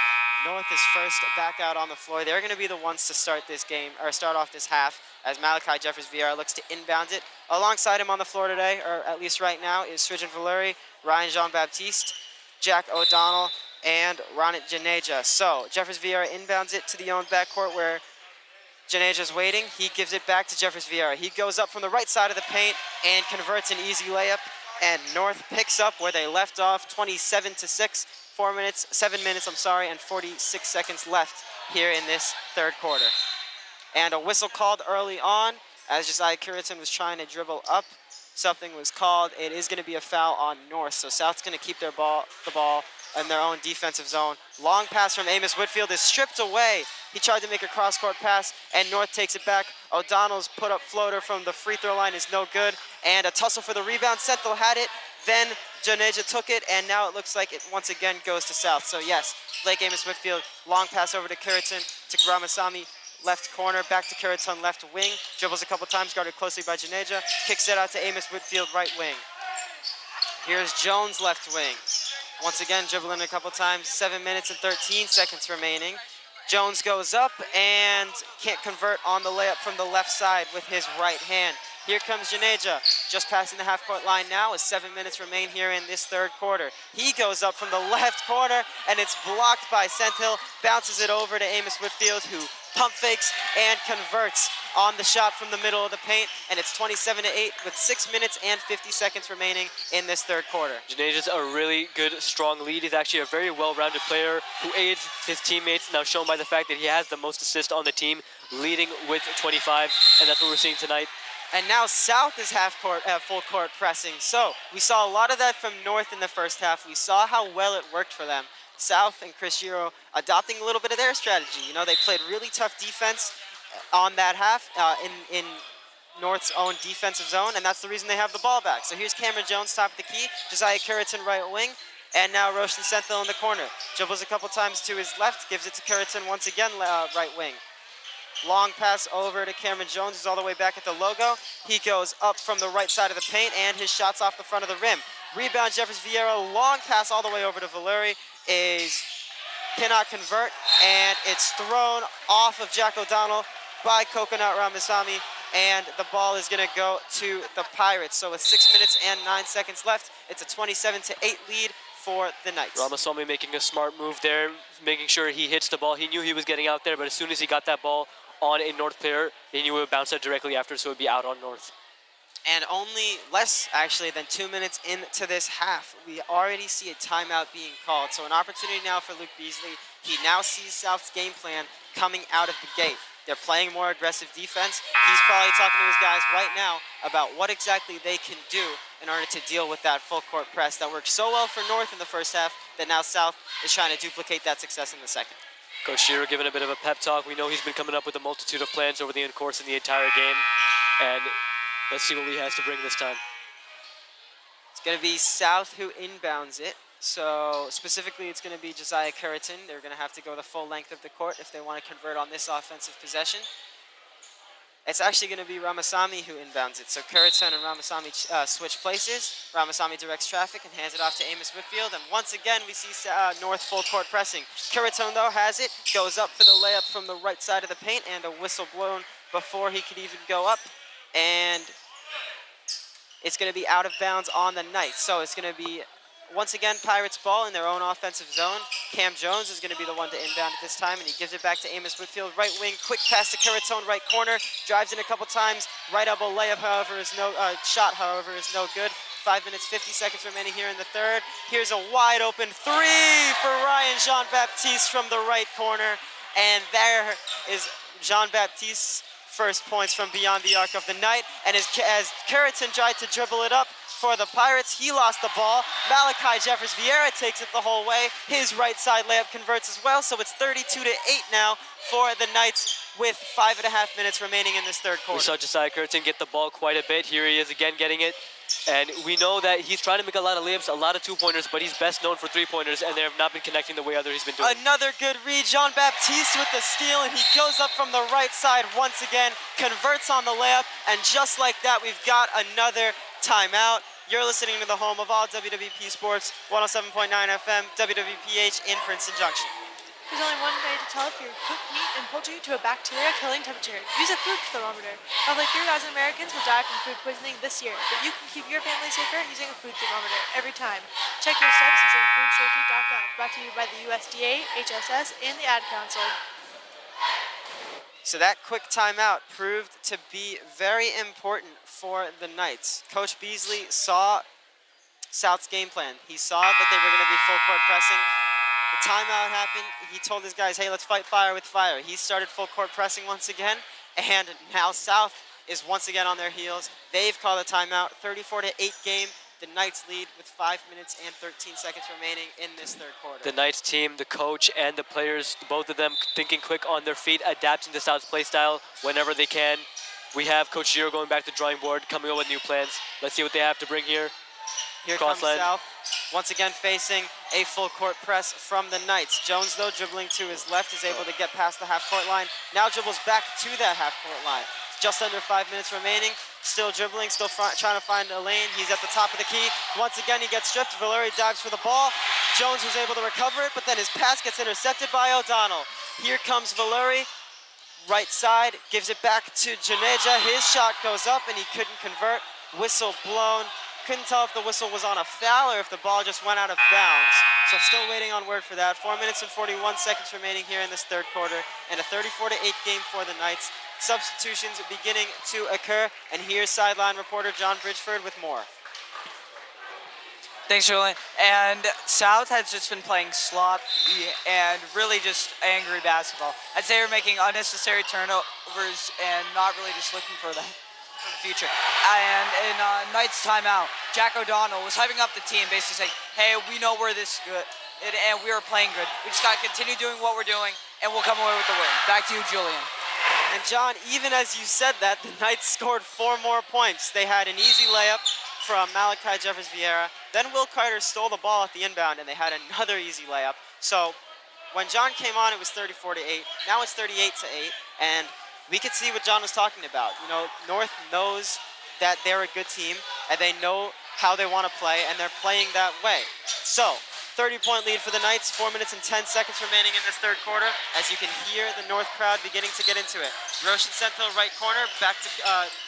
North is first back out on the floor. They're going to be the ones to start this game, or start off this half, as Malachi Jeffers VR looks to inbound it. Alongside him on the floor today, or at least right now, is Sridjan Valeri, Ryan Jean-Baptiste, Jack O'Donnell, and Ronit Janeja. So Jeffers VR inbounds it to the own backcourt where Janeja's waiting. He gives it back to Jeffers VR. He goes up from the right side of the paint and converts an easy layup. And North picks up where they left off, 27-6. 7 minutes, and 46 seconds left here in this third quarter. And a whistle called early on as Josiah Curitan was trying to dribble up. Something was called. It is going to be a foul on North. So South's going to keep the ball in their own defensive zone. Long pass from Amos Whitfield is stripped away. He tried to make a cross-court pass, and North takes it back. O'Donnell's put-up floater from the free throw line is no good. And a tussle for the rebound. Senthil had it. Then Janeja took it, and now it looks like it once again goes to South. So yes, Blake Amos Whitfield, long pass over to Curitan, to Ramasamy, left corner, back to Curitan, left wing. Dribbles a couple times, guarded closely by Janeja. Kicks it out to Amos Whitfield, right wing. Here's Jones, left wing. Once again, dribbling a couple times, 7 minutes and 13 seconds remaining. Jones goes up and can't convert on the layup from the left side with his right hand. Here comes Janeja, just passing the half-court line now as 7 minutes remain here in this third quarter. He goes up from the left corner, and it's blocked by Senthil, bounces it over to Amos Whitfield, who pump fakes and converts on the shot from the middle of the paint, and it's 27-8 with 6 minutes and 50 seconds remaining in this third quarter. Janeja's a really good, strong lead. He's actually a very well-rounded player who aids his teammates, now shown by the fact that he has the most assists on the team, leading with 25, and that's what we're seeing tonight. And now South is full court pressing. So we saw a lot of that from North in the first half. We saw how well it worked for them. South and Chris Giro adopting a little bit of their strategy. They played really tough defense on that half in North's own defensive zone, and that's the reason they have the ball back. So here's Cameron Jones, top of the key, Josiah Curitan, right wing, and now Roshan Senthil in the corner. Dribbles a couple times to his left, gives it to Curitan once again, right wing. Long pass over to Cameron Jones, who's all the way back at the logo. He goes up from the right side of the paint, and his shot's off the front of the rim. Rebound, Jeffers Vieira, long pass all the way over to Valeri, cannot convert, and it's thrown off of Jack O'Donnell by Coconut Ramasamy, and the ball is going to go to the Pirates. So with 6 minutes and 9 seconds left, it's a 27-8 lead for the Knights. Ramasamy making a smart move there, making sure he hits the ball. He knew he was getting out there, but as soon as he got that ball on a North player, he knew it would bounce out directly after, so it would be out on North. And only less, actually, than 2 minutes into this half, we already see a timeout being called. So an opportunity now for Luke Beasley. He now sees South's game plan coming out of the gate. They're playing more aggressive defense. He's probably talking to his guys right now about what exactly they can do in order to deal with that full court press that worked so well for North in the first half that now South is trying to duplicate that success in the second. Coach Shiro giving a bit of a pep talk. We know he's been coming up with a multitude of plans over the course of the entire game, and let's see what he has to bring this time. It's going to be South who inbounds it. So specifically, it's going to be Josiah Curitan. They're going to have to go the full length of the court if they want to convert on this offensive possession. It's actually going to be Ramasamy who inbounds it. So Curitan and Ramasamy switch places. Ramasamy directs traffic and hands it off to Amos Whitfield. And once again, we see North full court pressing. Curitan, though, has it, goes up for the layup from the right side of the paint, and a whistle blown before he could even go up. And it's going to be out of bounds on the Knights. So it's going to be, once again, Pirates ball in their own offensive zone. Cam Jones is going to be the one to inbound at this time, and he gives it back to Amos Whitfield, right wing, quick pass to Curitan, right corner, drives in a couple times, right elbow layup, however, is shot, is no good. 5 minutes, 50 seconds remaining here in the third. Here's a wide open three for Ryan Jean-Baptiste from the right corner, and there is Jean-Baptiste's first points from beyond the arc of the night. And as Curriton tried to dribble it up for the Pirates, he lost the ball. Malachi Jeffers Vieira takes it the whole way. His right side layup converts as well, so it's 32-8 now for the Knights with 5.5 minutes remaining in this third quarter. We saw Josiah Curtin get the ball quite a bit. Here he is again getting it. And we know that he's trying to make a lot of layups, a lot of two-pointers, but he's best known for three-pointers, and they have not been connecting the way he's been doing. Another good read. Jean-Baptiste with the steal, and he goes up from the right side once again, converts on the layup, and just like that, we've got another timeout. You're listening to the home of all WWP Sports, 107.9 FM, WWPH in Princeton Junction. There's only one way to tell if you're cooked meat and poultry to a bacteria-killing temperature. Use a food thermometer. Roughly 3,000 Americans will die from food poisoning this year, but you can keep your family safer using a food thermometer every time. Check your steps using foodsafety.gov. Brought to you by the USDA, HSS, and the Ad Council. So that quick timeout proved to be very important for the Knights. Coach Beasley saw South's game plan. He saw that they were going to be full court pressing. The timeout happened. He told his guys, hey, let's fight fire with fire. He started full court pressing once again, and now South is once again on their heels. They've called a timeout. 34-8 game. The Knights lead with 5 minutes and 13 seconds remaining in this third quarter. The Knights team, the coach and the players, both of them thinking quick on their feet, adapting to South's play style whenever they can. We have Coach Giro going back to the drawing board, coming up with new plans. Let's see what they have to bring here. Here comes South, once again facing a full court press from the Knights. Jones, though, dribbling to his left, is able to get past the half-court line. Now dribbles back to that half-court line. Just under 5 minutes remaining. Still dribbling, still trying to find a lane. He's at the top of the key. Once again, he gets stripped. Valeri dives for the ball. Jones was able to recover it, but then his pass gets intercepted by O'Donnell. Here comes Valeri. Right side, gives it back to Janeja. His shot goes up, and he couldn't convert. Whistle blown. Couldn't tell if the whistle was on a foul or if the ball just went out of bounds. So still waiting on word for that. 4 minutes and 41 seconds remaining here in this third quarter, and a 34-8 game for the Knights. Substitutions beginning to occur, and here's sideline reporter John Bridgeford with more. Thanks, Julian. And South has just been playing sloppy and really just angry basketball, as they were making unnecessary turnovers and not really just looking for the future. And in Knights timeout, Jack O'Donnell was hyping up the team, basically saying, hey, we know we're this good, and we are playing good. We just got to continue doing what we're doing, and we'll come away with the win. Back to you, Julian. And John, even as you said that, the Knights scored 4 more points. They had an easy layup from Malachi Jeffers Vieira. Then Will Carter stole the ball at the inbound, and they had another easy layup. So when John came on, it was 34-8. Now it's 38-8, and we could see what John was talking about. You know, North knows that they're a good team, and they know how they want to play, and they're playing that way. So 30-point lead for the Knights, 4 minutes and 10 seconds remaining in this third quarter, as you can hear the North crowd beginning to get into it. Roshan Senthil, right corner, back to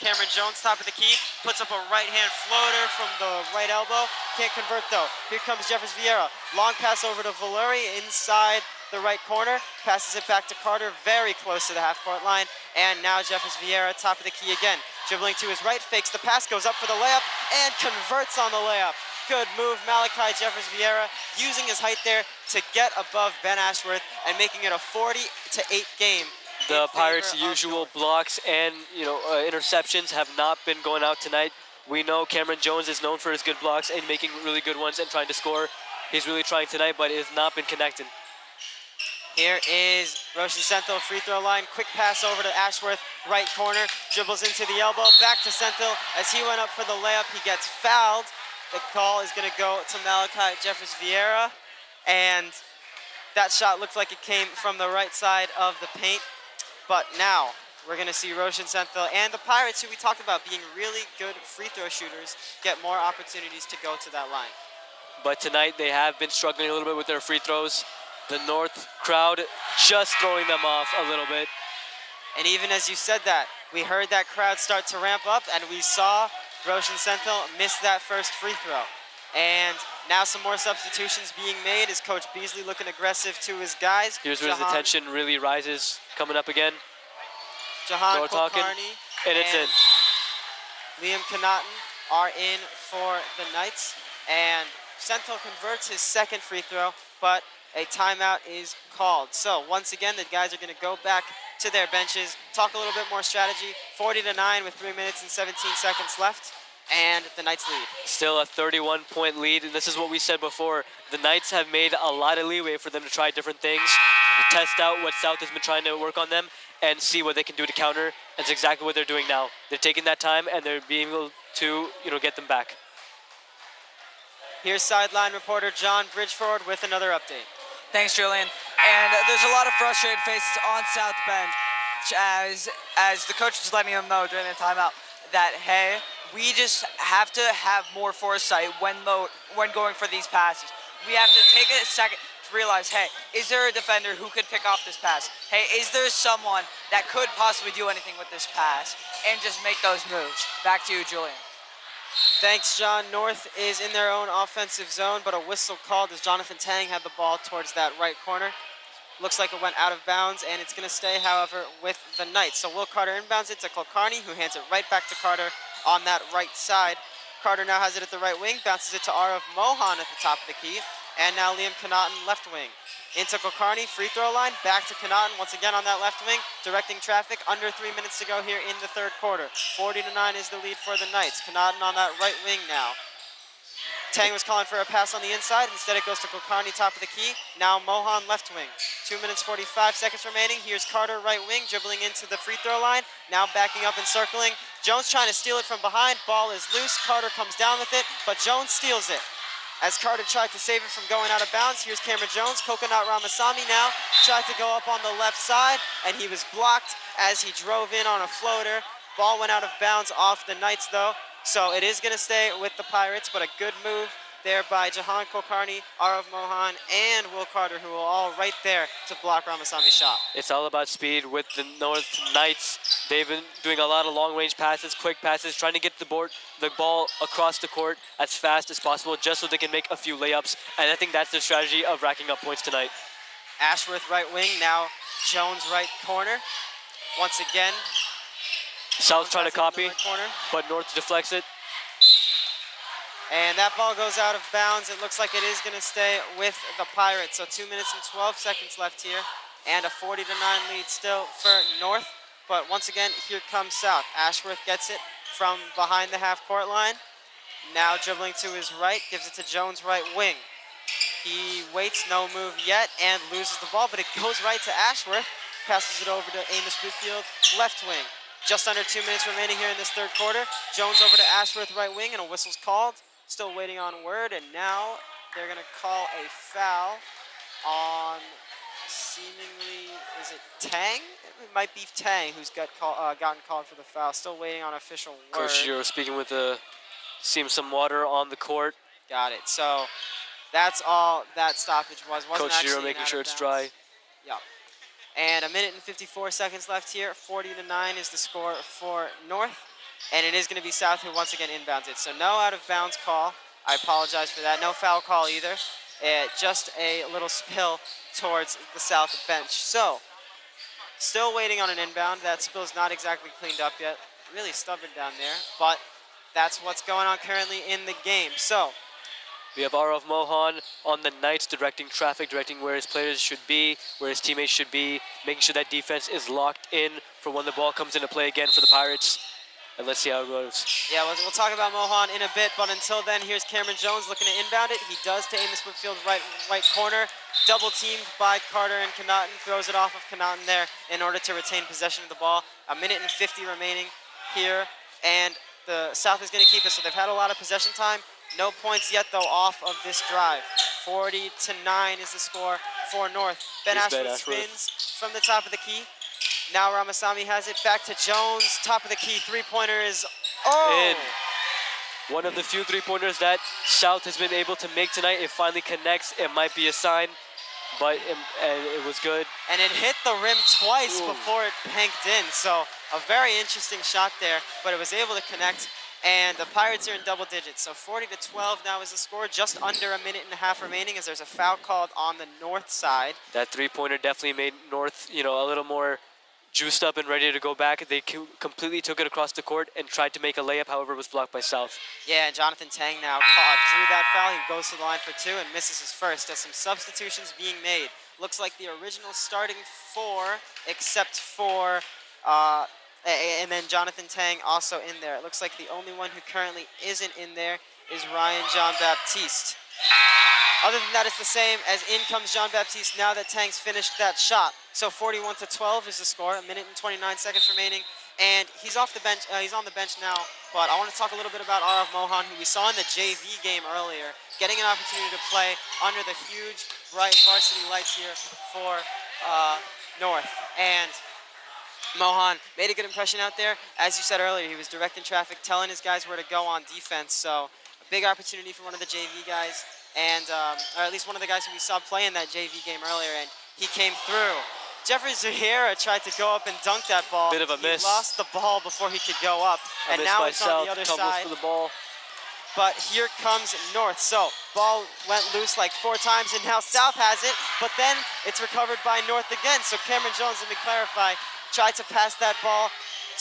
Cameron Jones, top of the key, puts up a right-hand floater from the right elbow, can't convert though. Here comes Jeffers Vieira, long pass over to Valeri inside the right corner, passes it back to Carter, very close to the half-court line, and now Jeffers Vieira, top of the key again, dribbling to his right, fakes the pass, goes up for the layup, and converts on the layup. Good move, Malachi Jeffers Vieira, using his height there to get above Ben Ashworth and making it a 40-8 game. The Pirates' usual blocks and interceptions have not been going out tonight. We know Cameron Jones is known for his good blocks and making really good ones and trying to score. He's really trying tonight, but it has not been connecting. Here is Roshan Senthil, free throw line, quick pass over to Ashworth, right corner, dribbles into the elbow, back to Senthil. As he went up for the layup, he gets fouled. The call is going to go to Malachi Jeffers Vieira, and that shot looked like it came from the right side of the paint. But now we're going to see Roshan Senthil and the Pirates, who we talked about being really good free throw shooters, get more opportunities to go to that line. But tonight they have been struggling a little bit with their free throws. The North crowd just throwing them off a little bit. And even as you said that, we heard that crowd start to ramp up, and we saw Roshan Senthil missed that first free throw. And now some more substitutions being made. Is Coach Beasley looking aggressive to his guys? Here's where the tension really rises, coming up again. Jahan Kulkarni and it's in. Liam Connaughton are in for the Knights. And Senthil converts his second free throw, but a timeout is called. So once again, the guys are going to go back to their benches, talk a little bit more strategy. 40-9 with 3 minutes and 17 seconds left, and the Knights lead. Still a 31-point lead, and this is what we said before. The Knights have made a lot of leeway for them to try different things, test out what South has been trying to work on them, and see what they can do to counter. That's exactly what they're doing now. They're taking that time, and they're being able to, get them back. Here's sideline reporter John Bridgeford with another update. Thanks, Julian. And there's a lot of frustrated faces on South bench as the coach is letting them know during the timeout that, hey, we just have to have more foresight when going for these passes. We have to take a second to realize, hey, is there a defender who could pick off this pass? Hey, is there someone that could possibly do anything with this pass? And just make those moves. Back to you, Julian. Thanks, John. North is in their own offensive zone, but a whistle called as Jonathan Tang had the ball towards that right corner. Looks like it went out of bounds, and it's going to stay, however, with the Knights. So Will Carter inbounds it to Kulkarni, who hands it right back to Carter on that right side. Carter now has it at the right wing, bounces it to Arav Mohan at the top of the key, and now Liam Connaughton left wing. Into Kulkarni, free throw line, back to Connaughton once again on that left wing, directing traffic. Under 3 minutes to go here in the third quarter. 40-9 is the lead for the Knights. Connaughton on that right wing now. Tang was calling for a pass on the inside. Instead, it goes to Kulkarni, top of the key. Now Mohan left wing. 2 minutes, 45 seconds remaining. Here's Carter, right wing, dribbling into the free throw line. Now backing up and circling. Jones trying to steal it from behind. Ball is loose. Carter comes down with it, but Jones steals it. As Carter tried to save it from going out of bounds, here's Cameron Jones. Coconut Ramasamy now tried to go up on the left side, and he was blocked as he drove in on a floater. Ball went out of bounds off the Knights, though. So it is going to stay with the Pirates, but a good move there by Jahan Kulkarni, Arav Mohan, and Will Carter, who are all right there to block Ramasamy's shot. It's all about speed with the North Knights. They've been doing a lot of long-range passes, quick passes, trying to get the ball across the court as fast as possible just so they can make a few layups. And I think that's the strategy of racking up points tonight. Ashworth right wing, now Jones right corner. Once again, South trying to copy, right corner. but North deflects it. And that ball goes out of bounds. It looks like it is going to stay with the Pirates. So 2 minutes and 12 seconds left here. And a 40-9 lead still for North. But once again, here comes South. Ashworth gets it from behind the half-court line. Now dribbling to his right, gives it to Jones right wing. He waits, no move yet, and loses the ball, but it goes right to Ashworth. Passes it over to Amos Whitfield, left wing. Just under 2 minutes remaining here in this third quarter. Jones over to Ashworth right wing, and a whistle's called. Still waiting on word, and now they're going to call a foul on seemingly, is it Tang? It might be Tang who's gotten called for the foul. Still waiting on official word. Coach Giro speaking with seeing some water on the court. Got it. So that's all that stoppage was. Wasn't Coach Giro actually making an sure out of it's bounds. dry. Yeah. And a minute and 54 seconds left here. 40-9 is the score for North. And it is going to be South who once again inbounds it. So no out of bounds call. I apologize for that. No foul call either. Just a little spill towards the South bench. So still waiting on an inbound. That spill's not exactly cleaned up yet. Really stubborn down there. But that's what's going on currently in the game. So we have Arav Mohan on the Knights directing traffic, directing where his players should be, where his teammates should be, making sure that defense is locked in for when the ball comes into play again for the Pirates. And let's see how it goes. Yeah, we'll talk about Mohan in a bit, but until then, here's Cameron Jones looking to inbound it. He does to Amos Whitfield right corner. Double teamed by Carter and Connaughton. Throws it off of Connaughton there in order to retain possession of the ball. A minute and 50 remaining here, and the South is going to keep it. So they've had a lot of possession time. No points yet, though, off of this drive. 40-9 is the score for North. Ben Ashworth spins from the top of the key. Now Ramasamy has it back to Jones. Top of the key, three-pointer is in. One of the few three-pointers that South has been able to make tonight. It finally connects. It might be a sign, but it was good. And it hit the rim twice before it banked in. So a very interesting shot there, but it was able to connect. And the Pirates are in double digits. So 40-12 now is the score. Just under a minute and a half remaining as there's a foul called on the North side. That three-pointer definitely made North, a little more juiced up and ready to go back. They completely took it across the court and tried to make a layup, however, it was blocked by South. Yeah, and Jonathan Tang now drew that foul. He goes to the line for two and misses his first as some substitutions being made looks like the original starting four, except for, and then Jonathan Tang also in there. It looks like the only one who currently isn't in there is Ryan Jean-Baptiste. Other than that, it's the same as in comes Jean-Baptiste now that Tang's finished that shot. So 41-12 is the score, 1:29 remaining. And he's off the bench. He's on the bench now. But I want to talk a little bit about Arav Mohan, who we saw in the JV game earlier, getting an opportunity to play under the huge, bright varsity lights here for North. And Mohan made a good impression out there. As you said earlier, he was directing traffic, telling his guys where to go on defense. So a big opportunity for one of the JV guys, and or at least one of the guys who we saw play in that JV game earlier, and he came through. Jeffrey Zahira tried to go up and dunk that ball. Bit of a miss. He lost the ball before he could go up, and now it's on the other side. For the ball. But here comes North. So ball went loose like 4 times, and now South has it, but then it's recovered by North again. So Cameron Jones, let me clarify, tried to pass that ball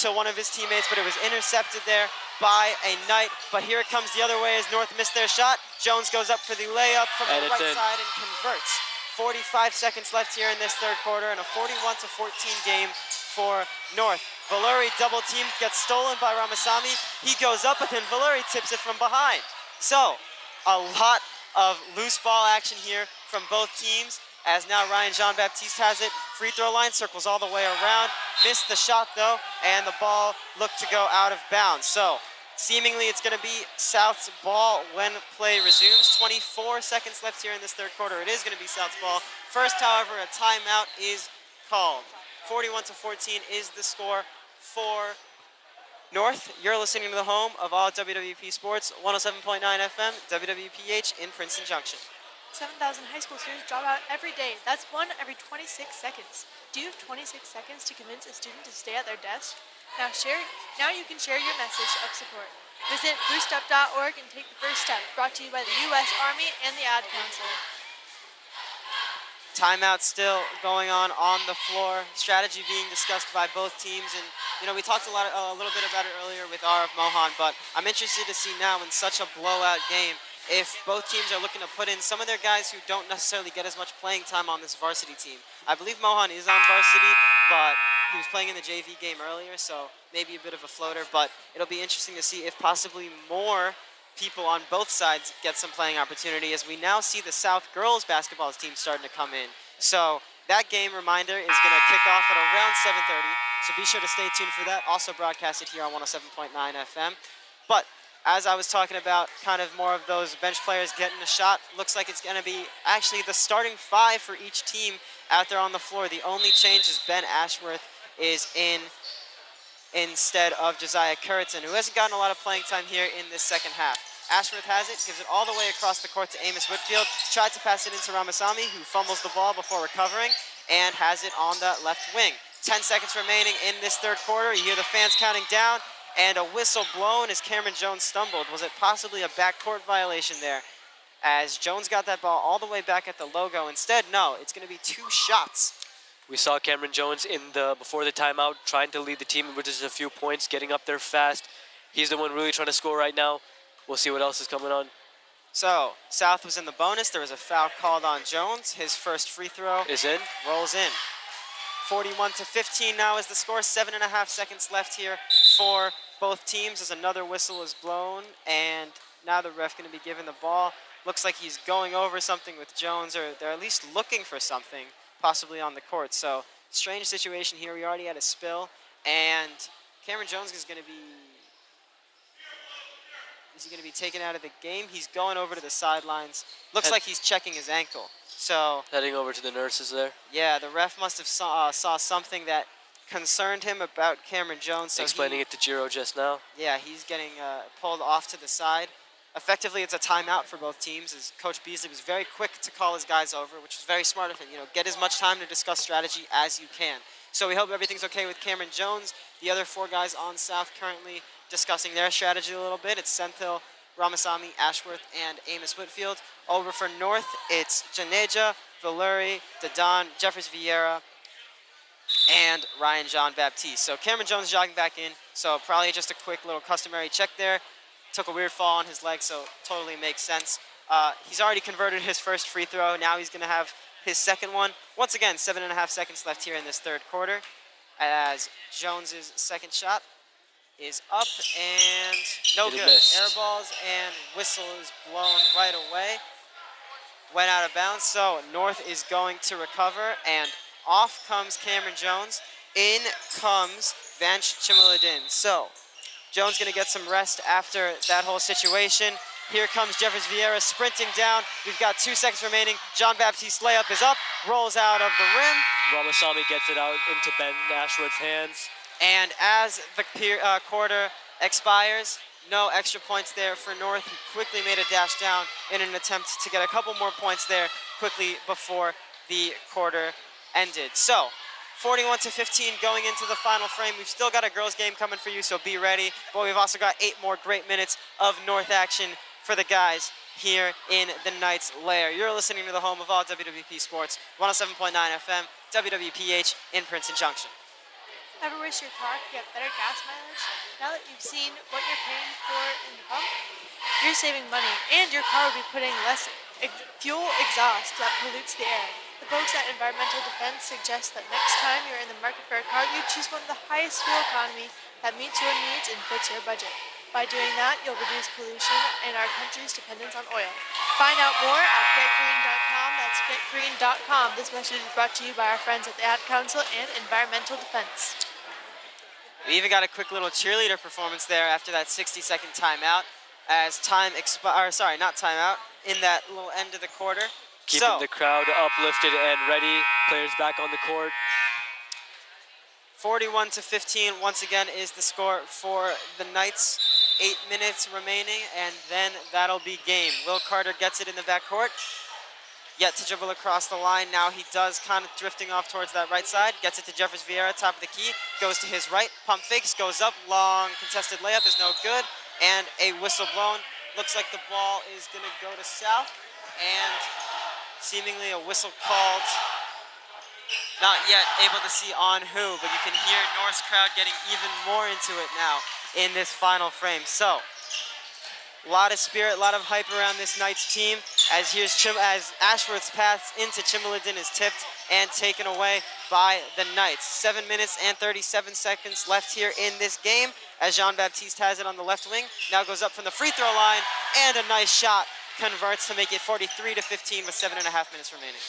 to one of his teammates, but it was intercepted there by a Knight. But here it comes the other way as North missed their shot. Jones goes up for the layup from the right side and converts. 45 seconds left here in this third quarter, and a 41-14 game for North. Valeri double teamed, gets stolen by Ramasamy. He goes up, but then Valeri tips it from behind. So a lot of loose ball action here from both teams, as now Ryan Jean-Baptiste has it. Free throw line, circles all the way around. Missed the shot though, and the ball looked to go out of bounds. So seemingly it's going to be South's ball when play resumes. 24 seconds left here in this third quarter. It is going to be South's ball. First, however, a timeout is called. 41-14 is the score for North. You're listening to the home of all WWP Sports, 107.9 FM, WWPH in Princeton Junction. 7,000 high school students drop out every day. That's one every 26 seconds. Do you have 26 seconds to convince a student to stay at their desk? Now you can share your message of support. Visit boostup.org and take the first step. Brought to you by the U.S. Army and the Ad Council. Timeout still going on the floor. Strategy being discussed by both teams, and we talked a little bit about it earlier with Arav Mohan, but I'm interested to see now in such a blowout game if both teams are looking to put in some of their guys who don't necessarily get as much playing time on this varsity team. I believe Mohan is on varsity, but he was playing in the JV game earlier, so maybe a bit of a floater, but it'll be interesting to see if possibly more people on both sides get some playing opportunity, as we now see the South girls basketball team starting to come in. So that game, reminder, is going to kick off at around 7:30, so be sure to stay tuned for that. Also broadcasted here on 107.9 FM. But as I was talking about, kind of more of those bench players getting a shot, looks like it's going to be actually the starting 5 for each team out there on the floor. The only change is Ben Ashworth is in instead of Josiah Curriton, who hasn't gotten a lot of playing time here in this second half. Ashworth has it, gives it all the way across the court to Amos Whitfield, tried to pass it into Ramasamy, who fumbles the ball before recovering, and has it on the left wing. 10 seconds remaining in this third quarter. You hear the fans counting down, and a whistle blown as Cameron Jones stumbled. Was it possibly a backcourt violation there? As Jones got that ball all the way back at the logo. Instead, no, it's going to be 2 shots. We saw Cameron Jones before the timeout trying to lead the team with just a few points, getting up there fast. He's the one really trying to score right now. We'll see what else is coming on. So, South was in the bonus. There was a foul called on Jones. His first free throw is in. Rolls in. 41-15 now is the score. 7.5 seconds left here for both teams as another whistle is blown. And now the ref going to be given the ball. Looks like he's going over something with Jones, or they're at least looking for something possibly on the court. So, strange situation here. We already had a spill. And Cameron Jones is going to be... Is he going to be taken out of the game? He's going over to the sidelines. Looks like he's checking his ankle. So heading over to the nurses there. Yeah, the ref must have saw something that concerned him about Cameron Jones. So explaining it to Jiro just now. Yeah, he's getting pulled off to the side. Effectively, it's a timeout for both teams, as Coach Beasley was very quick to call his guys over, which was very smart of him. Get as much time to discuss strategy as you can. So we hope everything's okay with Cameron Jones. The other 4 guys on South currently discussing their strategy a little bit. It's Senthil, Ramasamy, Ashworth, and Amos Whitfield. Over for North, it's Janeja, Valeri, Dadan, Jeffers Vieira, and Ryan Jean-Baptiste. So Cameron Jones jogging back in, so probably just a quick little customary check there. Took a weird fall on his leg, so totally makes sense. He's already converted his first free throw. Now he's going to have his second one. Once again, 7.5 seconds left here in this third quarter as Jones's second shot is up and no It good. missed. Air balls and whistle is blown right away. Went out of bounds, so North is going to recover, and off comes Cameron Jones. In comes Vanch Chimuladin. So Jones gonna get some rest after that whole situation. Here comes Jeffers Vieira sprinting down. We've got 2 seconds remaining. John Baptiste layup is up, rolls out of the rim. Ramasamy gets it out into Ben Ashworth's hands. And as the quarter expires, no extra points there for North, who quickly made a dash down in an attempt to get a couple more points there quickly before the quarter ended. So 41-15 going into the final frame. We've still got a girls game coming for you, so be ready. But we've also got 8 more great minutes of North action for the guys here in the Knights Lair. You're listening to the home of all WWP sports, 107.9 FM, WWPH in Princeton Junction. Ever wish your car could get better gas mileage? Now that you've seen what you're paying for in the pump, you're saving money, and your car will be putting less fuel exhaust that pollutes the air. The folks at Environmental Defense suggest that next time you're in the market for a car, you choose one of the highest fuel economy that meets your needs and fits your budget. By doing that, you'll reduce pollution and our country's dependence on oil. Find out more at getgreen.com. That's getgreen.com. This message is brought to you by our friends at the Ad Council and Environmental Defense. We even got a quick little cheerleader performance there after that 60-second timeout as time expired, sorry, not timeout, in that little end of the quarter. Keeping the crowd uplifted and ready. Players back on the court. 41-15 once again is the score for the Knights. 8 minutes remaining, and then that'll be game. Will Carter gets it in the backcourt. Yet to dribble across the line. Now he does, kind of drifting off towards that right side. Gets it to Jeffers Vieira, top of the key. Goes to his right, pump fakes, goes up. Long contested layup is no good. And a whistle blown. Looks like the ball is going to go to South. And seemingly a whistle called. Not yet able to see on who, but you can hear North's crowd getting even more into it now in this final frame. So, a lot of spirit, a lot of hype around this Knights team as as Ashworth's pass into Chimuladin is tipped and taken away by the Knights. 7 minutes and 37 seconds left here in this game as Jean-Baptiste has it on the left wing. Now goes up from the free throw line and a nice shot converts to make it 43-15 with 7.5 minutes remaining.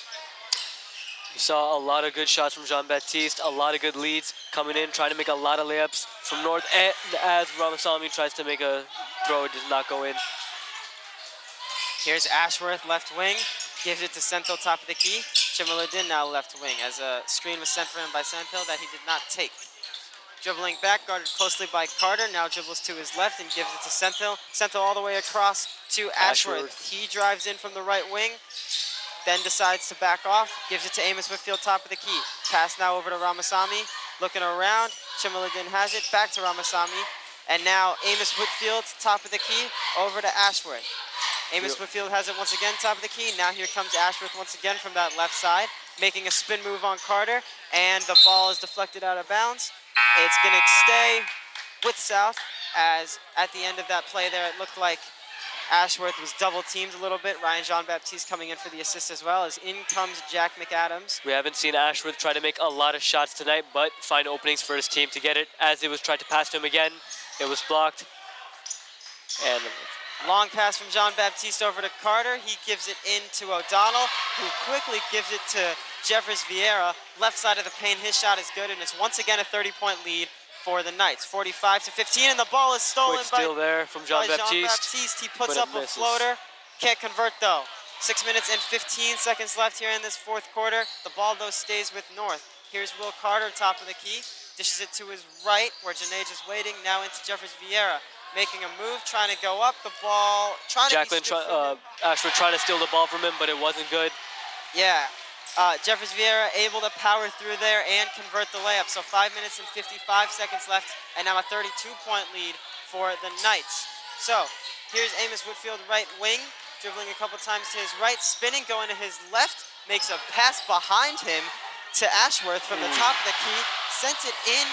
You saw a lot of good shots from Jean-Baptiste, a lot of good leads coming in, trying to make a lot of layups from North. And as Ramasamy tries to make a throw, it does not go in. Here's Ashworth, left wing, gives it to Senthil, top of the key. Chimuladin now left wing as a screen was sent for him by Senthil that he did not take. Dribbling back, guarded closely by Carter, now dribbles to his left and gives it to Senthil. Senthil all the way across to Ashworth. He drives in from the right wing, then decides to back off, gives it to Amos Whitfield, top of the key. Pass now over to Ramasamy, looking around. Chimuladin has it, back to Ramasamy. And now Amos Whitfield, top of the key, over to Ashworth. Amos Whitfield has it once again, top of the key. Now here comes Ashworth once again from that left side, making a spin move on Carter, and the ball is deflected out of bounds. It's gonna stay with South, as at the end of that play there, it looked like Ashworth was double teamed a little bit. Ryan Jean-Baptiste coming in for the assist as well, as in comes Jack McAdams. We haven't seen Ashworth try to make a lot of shots tonight, but find openings for his team to get it. As it was tried to pass to him again, it was blocked. And long pass from Jean-Baptiste over to Carter. He gives it in to O'Donnell, who quickly gives it to Jeffers Vieira. Left side of the paint, his shot is good, and it's once again a 30-point lead for the Knights. 45-15, and the ball is stolen quick steal there from Jean-Baptiste. Jean-Baptiste. He puts up a floater. Can't convert though. 6 minutes and 15 seconds left here in this fourth quarter. The ball though stays with North. Here's Will Carter, top of the key. Dishes it to his right, where Janae is waiting. Now into Jeffers Vieira, making a move, trying to go up. The ball, Ashworth trying to steal the ball from him, but it wasn't good. Yeah. Jeffers Vieira able to power through there and convert the layup. So 5 minutes and 55 seconds left, and now a 32-point lead for the Knights. So here's Amos Whitfield, right wing, dribbling a couple times to his right, spinning, going to his left, makes a pass behind him to Ashworth from the top of the key, sent it in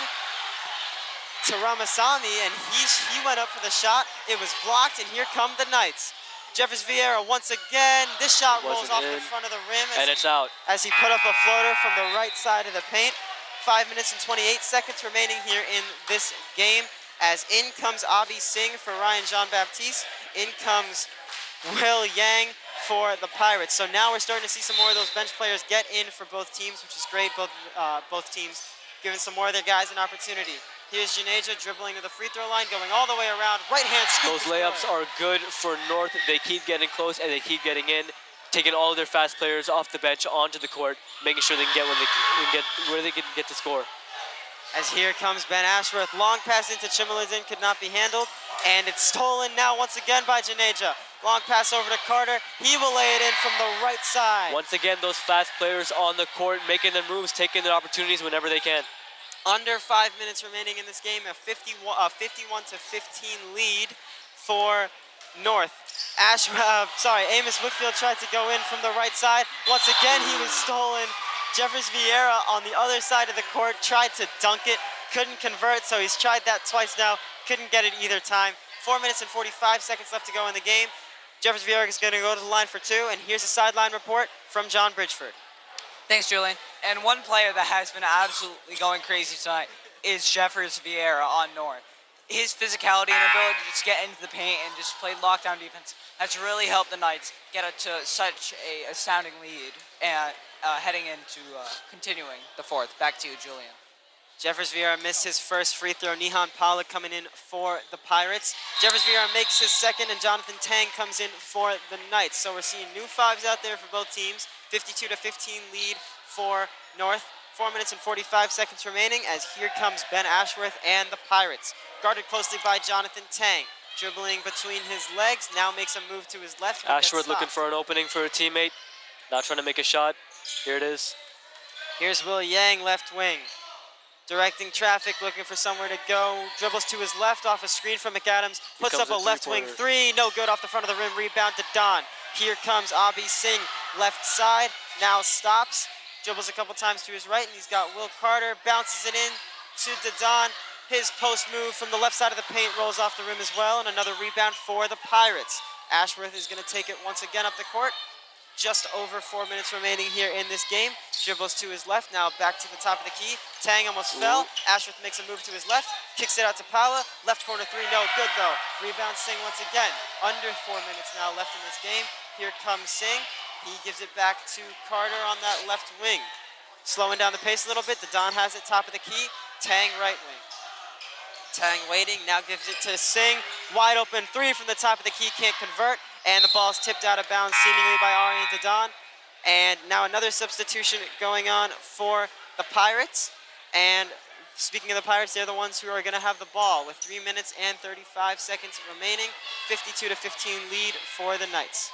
to Ramasamy, and he went up for the shot. It was blocked, and here come the Knights. Jeffers Vieira once again. This shot rolls Wasn't off the in. front of the rim And it's out. as he put up a floater from the right side of the paint. 5 minutes and 28 seconds remaining here in this game. As in comes Abi Singh for Ryan Jean-Baptiste. In comes Will Yang for the Pirates. So now we're starting to see some more of those bench players get in for both teams, which is great. Both teams giving some more of their guys an opportunity. Here's Janeja dribbling to the free throw line, going all the way around. Right hand scoop. Those layups are good for North. They keep getting close and they keep getting in, taking all of their fast players off the bench onto the court, making sure they can get where they can get to score. As here comes Ben Ashworth. Long pass into Chimiladin could not be handled. And it's stolen now once again by Janeja. Long pass over to Carter. He will lay it in from the right side. Once again, those fast players on the court, making their moves, taking their opportunities whenever they can. Under 5 minutes remaining in this game, a 51-15 lead for North. Amos Whitfield tried to go in from the right side. Once again, he was stolen. Jeffers Vieira on the other side of the court tried to dunk it, couldn't convert, so he's tried that twice now, couldn't get it either time. 4 minutes and 45 seconds left to go in the game. Jeffers Vieira is going to go to the line for two, and here's a sideline report from John Bridgeford. Thanks, Julian. And one player that has been absolutely going crazy tonight is Jeffers Vieira on North. His physicality and ability to just get into the paint and just play lockdown defense has really helped the Knights get it to such a astounding lead and heading into continuing the fourth. Back to you, Julian. Jeffers Vieira missed his first free throw. Nihan Pollock coming in for the Pirates. Jeffers Vieira makes his second, and Jonathan Tang comes in for the Knights. So we're seeing new fives out there for both teams. 52-15 lead for North. 4 minutes and 45 seconds remaining as here comes Ben Ashworth and the Pirates. Guarded closely by Jonathan Tang. Dribbling between his legs, now makes a move to his left. Ashworth looking for an opening for a teammate, not trying to make a shot. Here it is. Here's Will Yang, left wing. Directing traffic, looking for somewhere to go. Dribbles to his left off a screen from McAdams. Puts up a left wing three. No good off the front of the rim. Rebound to Don. Here comes Abi Singh, left side. Now stops. Dribbles a couple times to his right, and he's got Will Carter. Bounces it in to Dadon. His post move from the left side of the paint rolls off the rim as well, and another rebound for the Pirates. Ashworth is going to take it once again up the court. Just over 4 minutes remaining here in this game. Dribbles to his left, now back to the top of the key. Tang almost fell. Ashworth makes a move to his left, kicks it out to Paula. Left corner three, no good though. Rebound Singh once again. Under 4 minutes now left in this game. Here comes Singh. He gives it back to Carter on that left wing. Slowing down the pace a little bit. The Don has it top of the key. Tang right wing. Tang waiting, now gives it to Singh. Wide open three from the top of the key, can't convert. And the ball's tipped out of bounds seemingly by Aryan Dadon. And now another substitution going on for the Pirates. And speaking of the Pirates, they're the ones who are going to have the ball with 3 minutes and 35 seconds remaining. 52-15 lead for the Knights.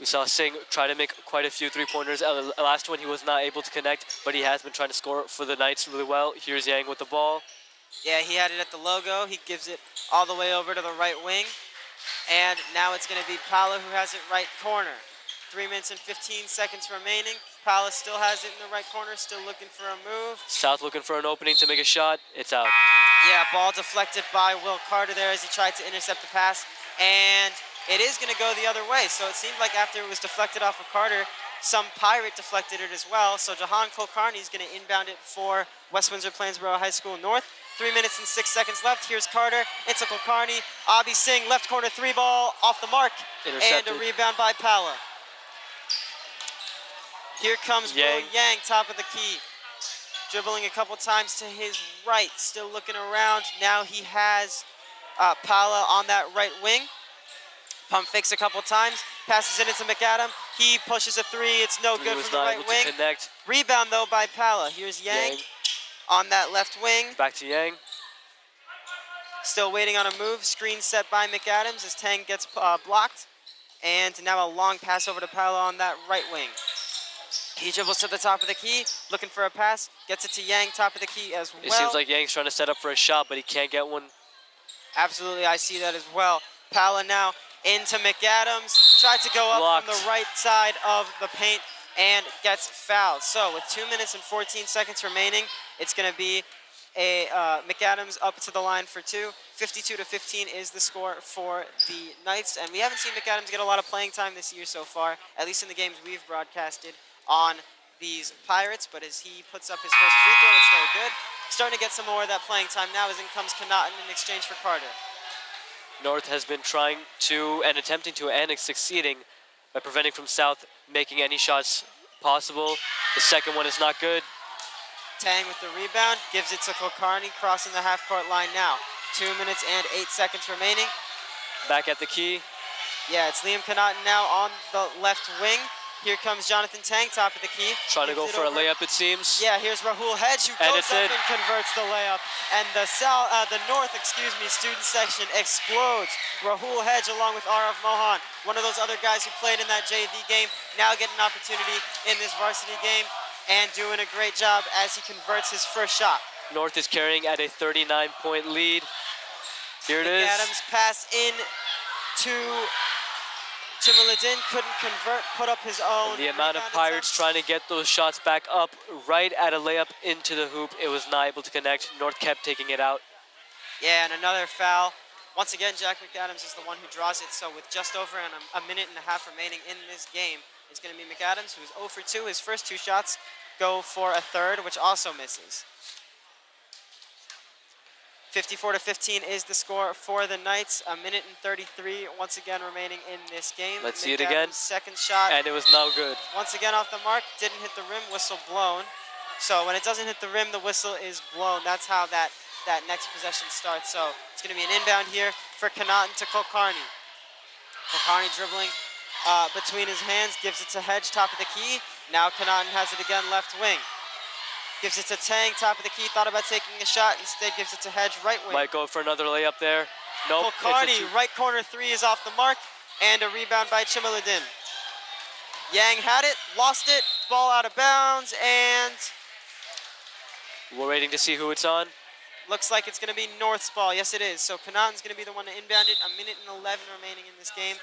We saw Singh try to make quite a few three-pointers. Last one he was not able to connect, but he has been trying to score for the Knights really well. Here's Yang with the ball. Yeah, he had it at the logo. He gives it all the way over to the right wing. And now it's going to be Paula who has it right corner. 3 minutes and 15 seconds remaining. Paula still has it in the right corner, still looking for a move. South looking for an opening to make a shot. It's out. Yeah, ball deflected by Will Carter there as he tried to intercept the pass. And it is going to go the other way. So it seemed like after it was deflected off of Carter, some Pirate deflected it as well. So Jahan Kulkarni is going to inbound it for West Windsor Plainsboro High School North. 3 minutes and 6 seconds left. Here's Carter into Kulkarni. Abi Singh, left corner three ball off the mark. Intercepted. And a rebound by Pala. Here comes Will Yang, top of the key. Dribbling a couple times to his right, still looking around. Now he has Pala on that right wing. Pump fakes a couple times, passes it into McAdam. He pushes a three, it's no good from the right wing. Rebound though by Pala. Here's Yang on that left wing. Back to Yang. Still waiting on a move. Screen set by McAdams as Tang gets blocked. And now a long pass over to Pala on that right wing. He dribbles to the top of the key, looking for a pass. Gets it to Yang, top of the key as well. It seems like Yang's trying to set up for a shot, but he can't get one. Absolutely, I see that as well. Pala now into McAdams. Tried to go up from the right side of the paint and gets fouled. So with 2 minutes and 14 seconds remaining, it's going to be McAdams up to the line for two. 52-15 is the score for the Knights, and we haven't seen McAdams get a lot of playing time this year so far, at least in the games we've broadcasted on these Pirates, but as he puts up his first free throw, it's very good. Starting to get some more of that playing time now as in comes Connaughton in exchange for Carter. North has been trying to and attempting to and succeeding by preventing from South making any shots possible. The second one is not good. Tang with the rebound, gives it to Kulkarni, crossing the half-court line now. 2 minutes and 8 seconds remaining. Back at the key. Yeah, it's Liam Connaughton now on the left wing. Here comes Jonathan Tang, top of the key. Trying to go Gives it for a over. layup, it seems. Yeah, here's Rahul Hedge, who And goes it's up in. and converts the layup. And the North, student section explodes. Rahul Hedge along with Arav Mohan, one of those other guys who played in that JV game, now getting an opportunity in this varsity game and doing a great job as he converts his first shot. North is carrying at a 39-point lead. Here it is. Adams pass in to Jamaluddin, couldn't convert, put up his own. The amount of rebound Pirates attempt. trying to get those shots back up right at a layup into the hoop. It was not able to connect. North kept taking it out. Yeah, and another foul. Once again, Jack McAdams is the one who draws it. So with just over a minute and a half remaining in this game, it's going to be McAdams, who's 0 for 2. His first two shots go for a third, which also misses. 54-15 is the score for the Knights. A minute and 33 once again remaining in this game. Let's see it again. Second shot. And it was no good. Once again off the mark, didn't hit the rim, whistle blown. So when it doesn't hit the rim, the whistle is blown. That's how that next possession starts. So it's going to be an inbound here for Connaughton to Kulkarni. Kulkarni dribbling between his hands, gives it to Hedge, top of the key. Now Connaughton has it again, left wing. Gives it to Tang, top of the key, thought about taking a shot, instead gives it to Hedge, right wing. Might go for another layup there. Nope. Kulkarni, right corner three is off the mark, and a rebound by Jamaluddin. Yang had it, lost it, ball out of bounds, and We're waiting to see who it's on. looks like it's going to be North's ball. Yes, it is. So Connaughton's going to be the one to inbound it. A minute and 11 remaining in this game,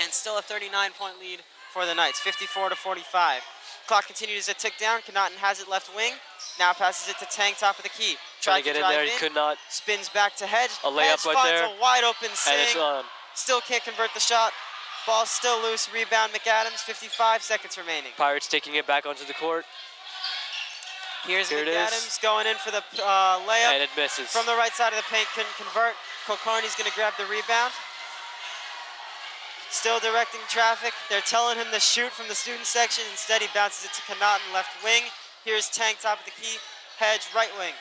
and still a 39-point lead for the Knights, 54-45. Clock continues to tick down. Connaughton has it left wing. Now passes it to Tang, top of the key. Trying Tried to get in drive there, he could not. Spins back to Hedge. A layup Hedge right finds there. a wide open And it's Singh. on. Still can't convert the shot. Ball still loose. Rebound McAdams. 55 seconds remaining. Pirates taking it back onto the court. Here's Here it McAdams is. going in for the layup. And it misses. From the right side of the paint, couldn't convert. Kulkarni's going to grab the rebound. Still directing traffic. They're telling him to shoot from the student section. Instead, he bounces it to Connaughton, left wing. Here's Tang, top of the key. Hedge, right wing.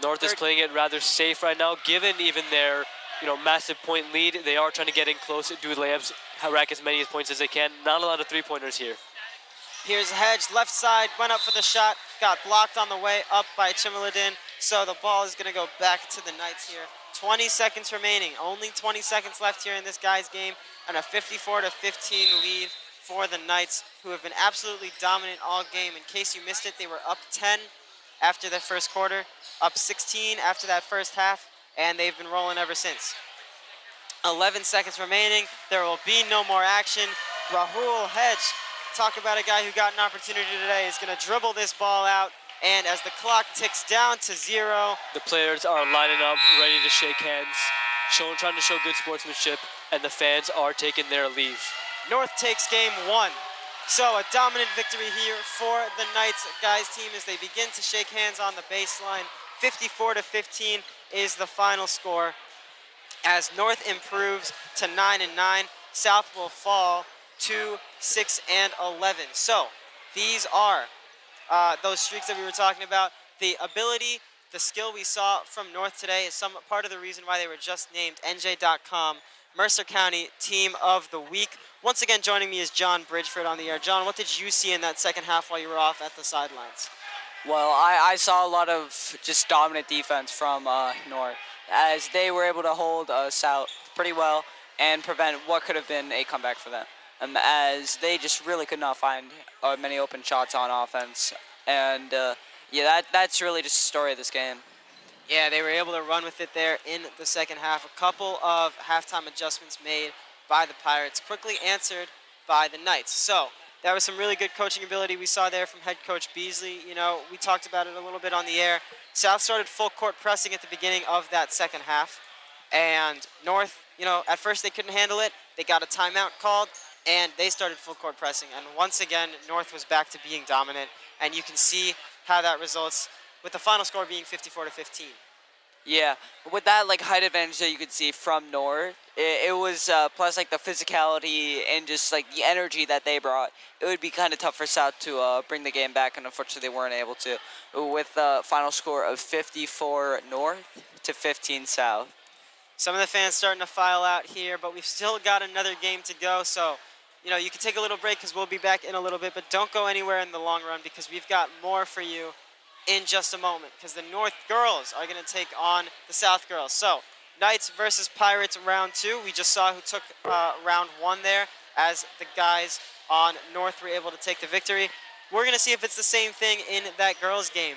North is playing it rather safe right now, given even their massive point lead. They are trying to get in close, do layups, rack as many points as they can. Not a lot of three-pointers here. Here's Hedge, left side, went up for the shot, got blocked on the way up by Jamaluddin. So the ball is going to go back to the Knights here. 20 seconds remaining. Only 20 seconds left here in this guy's game, and a 54-15 lead for the Knights, who have been absolutely dominant all game. In case you missed it, they were up 10 after the first quarter, up 16 after that first half, and they've been rolling ever since. 11 seconds remaining. There will be no more action. Rahul Hedge, talk about a guy who got an opportunity today, is going to dribble this ball out. And as the clock ticks down to 0, The players are lining up, ready to shake hands, trying to show good sportsmanship, and the fans are taking their leave. North takes game 1. So a dominant victory here for the Knights guys team as they begin to shake hands on the baseline. 54-15 is the final score. As North improves to 9-9, South will fall to 6-11. So these are those streaks that we were talking about. The ability, the skill we saw from North today is some part of the reason why they were just named NJ.com Mercer County Team of the Week. Once again, joining me is John Bridgeford on the air. John, what did you see in that second half while you were off at the sidelines? Well, I saw a lot of just dominant defense from North, as they were able to hold South pretty well and prevent what could have been a comeback for them. As they just really could not find many open shots on offense. And yeah, that's really just the story of this game. Yeah, they were able to run with it there in the second half. A couple of halftime adjustments made by the Pirates, quickly answered by the Knights. So That was some really good coaching ability we saw there from head coach Beasley. You know, we talked about it a little bit on the air. South started full court pressing at the beginning of that second half. And North, you know, at first they couldn't handle it. They got a timeout called, and they started full court pressing. And once again, North was back to being dominant. And you can see how that results with the final score being 54-15. Yeah, with that like height advantage that you could see from North, it was plus like the physicality and just like the energy that they brought. It would be kind of tough for South to bring the game back, and unfortunately they weren't able to. With the final score of 54 North to 15 South. Some of the fans starting to file out here, but we've still got another game to go. So, you know, you can take a little break because we'll be back in a little bit, but don't go anywhere in the long run because we've got more for you in just a moment because the North girls are going to take on the South girls. So, Knights versus Pirates round 2. We just saw who took round 1 there as the guys on North were able to take the victory. We're going to see if it's the same thing in that girls game.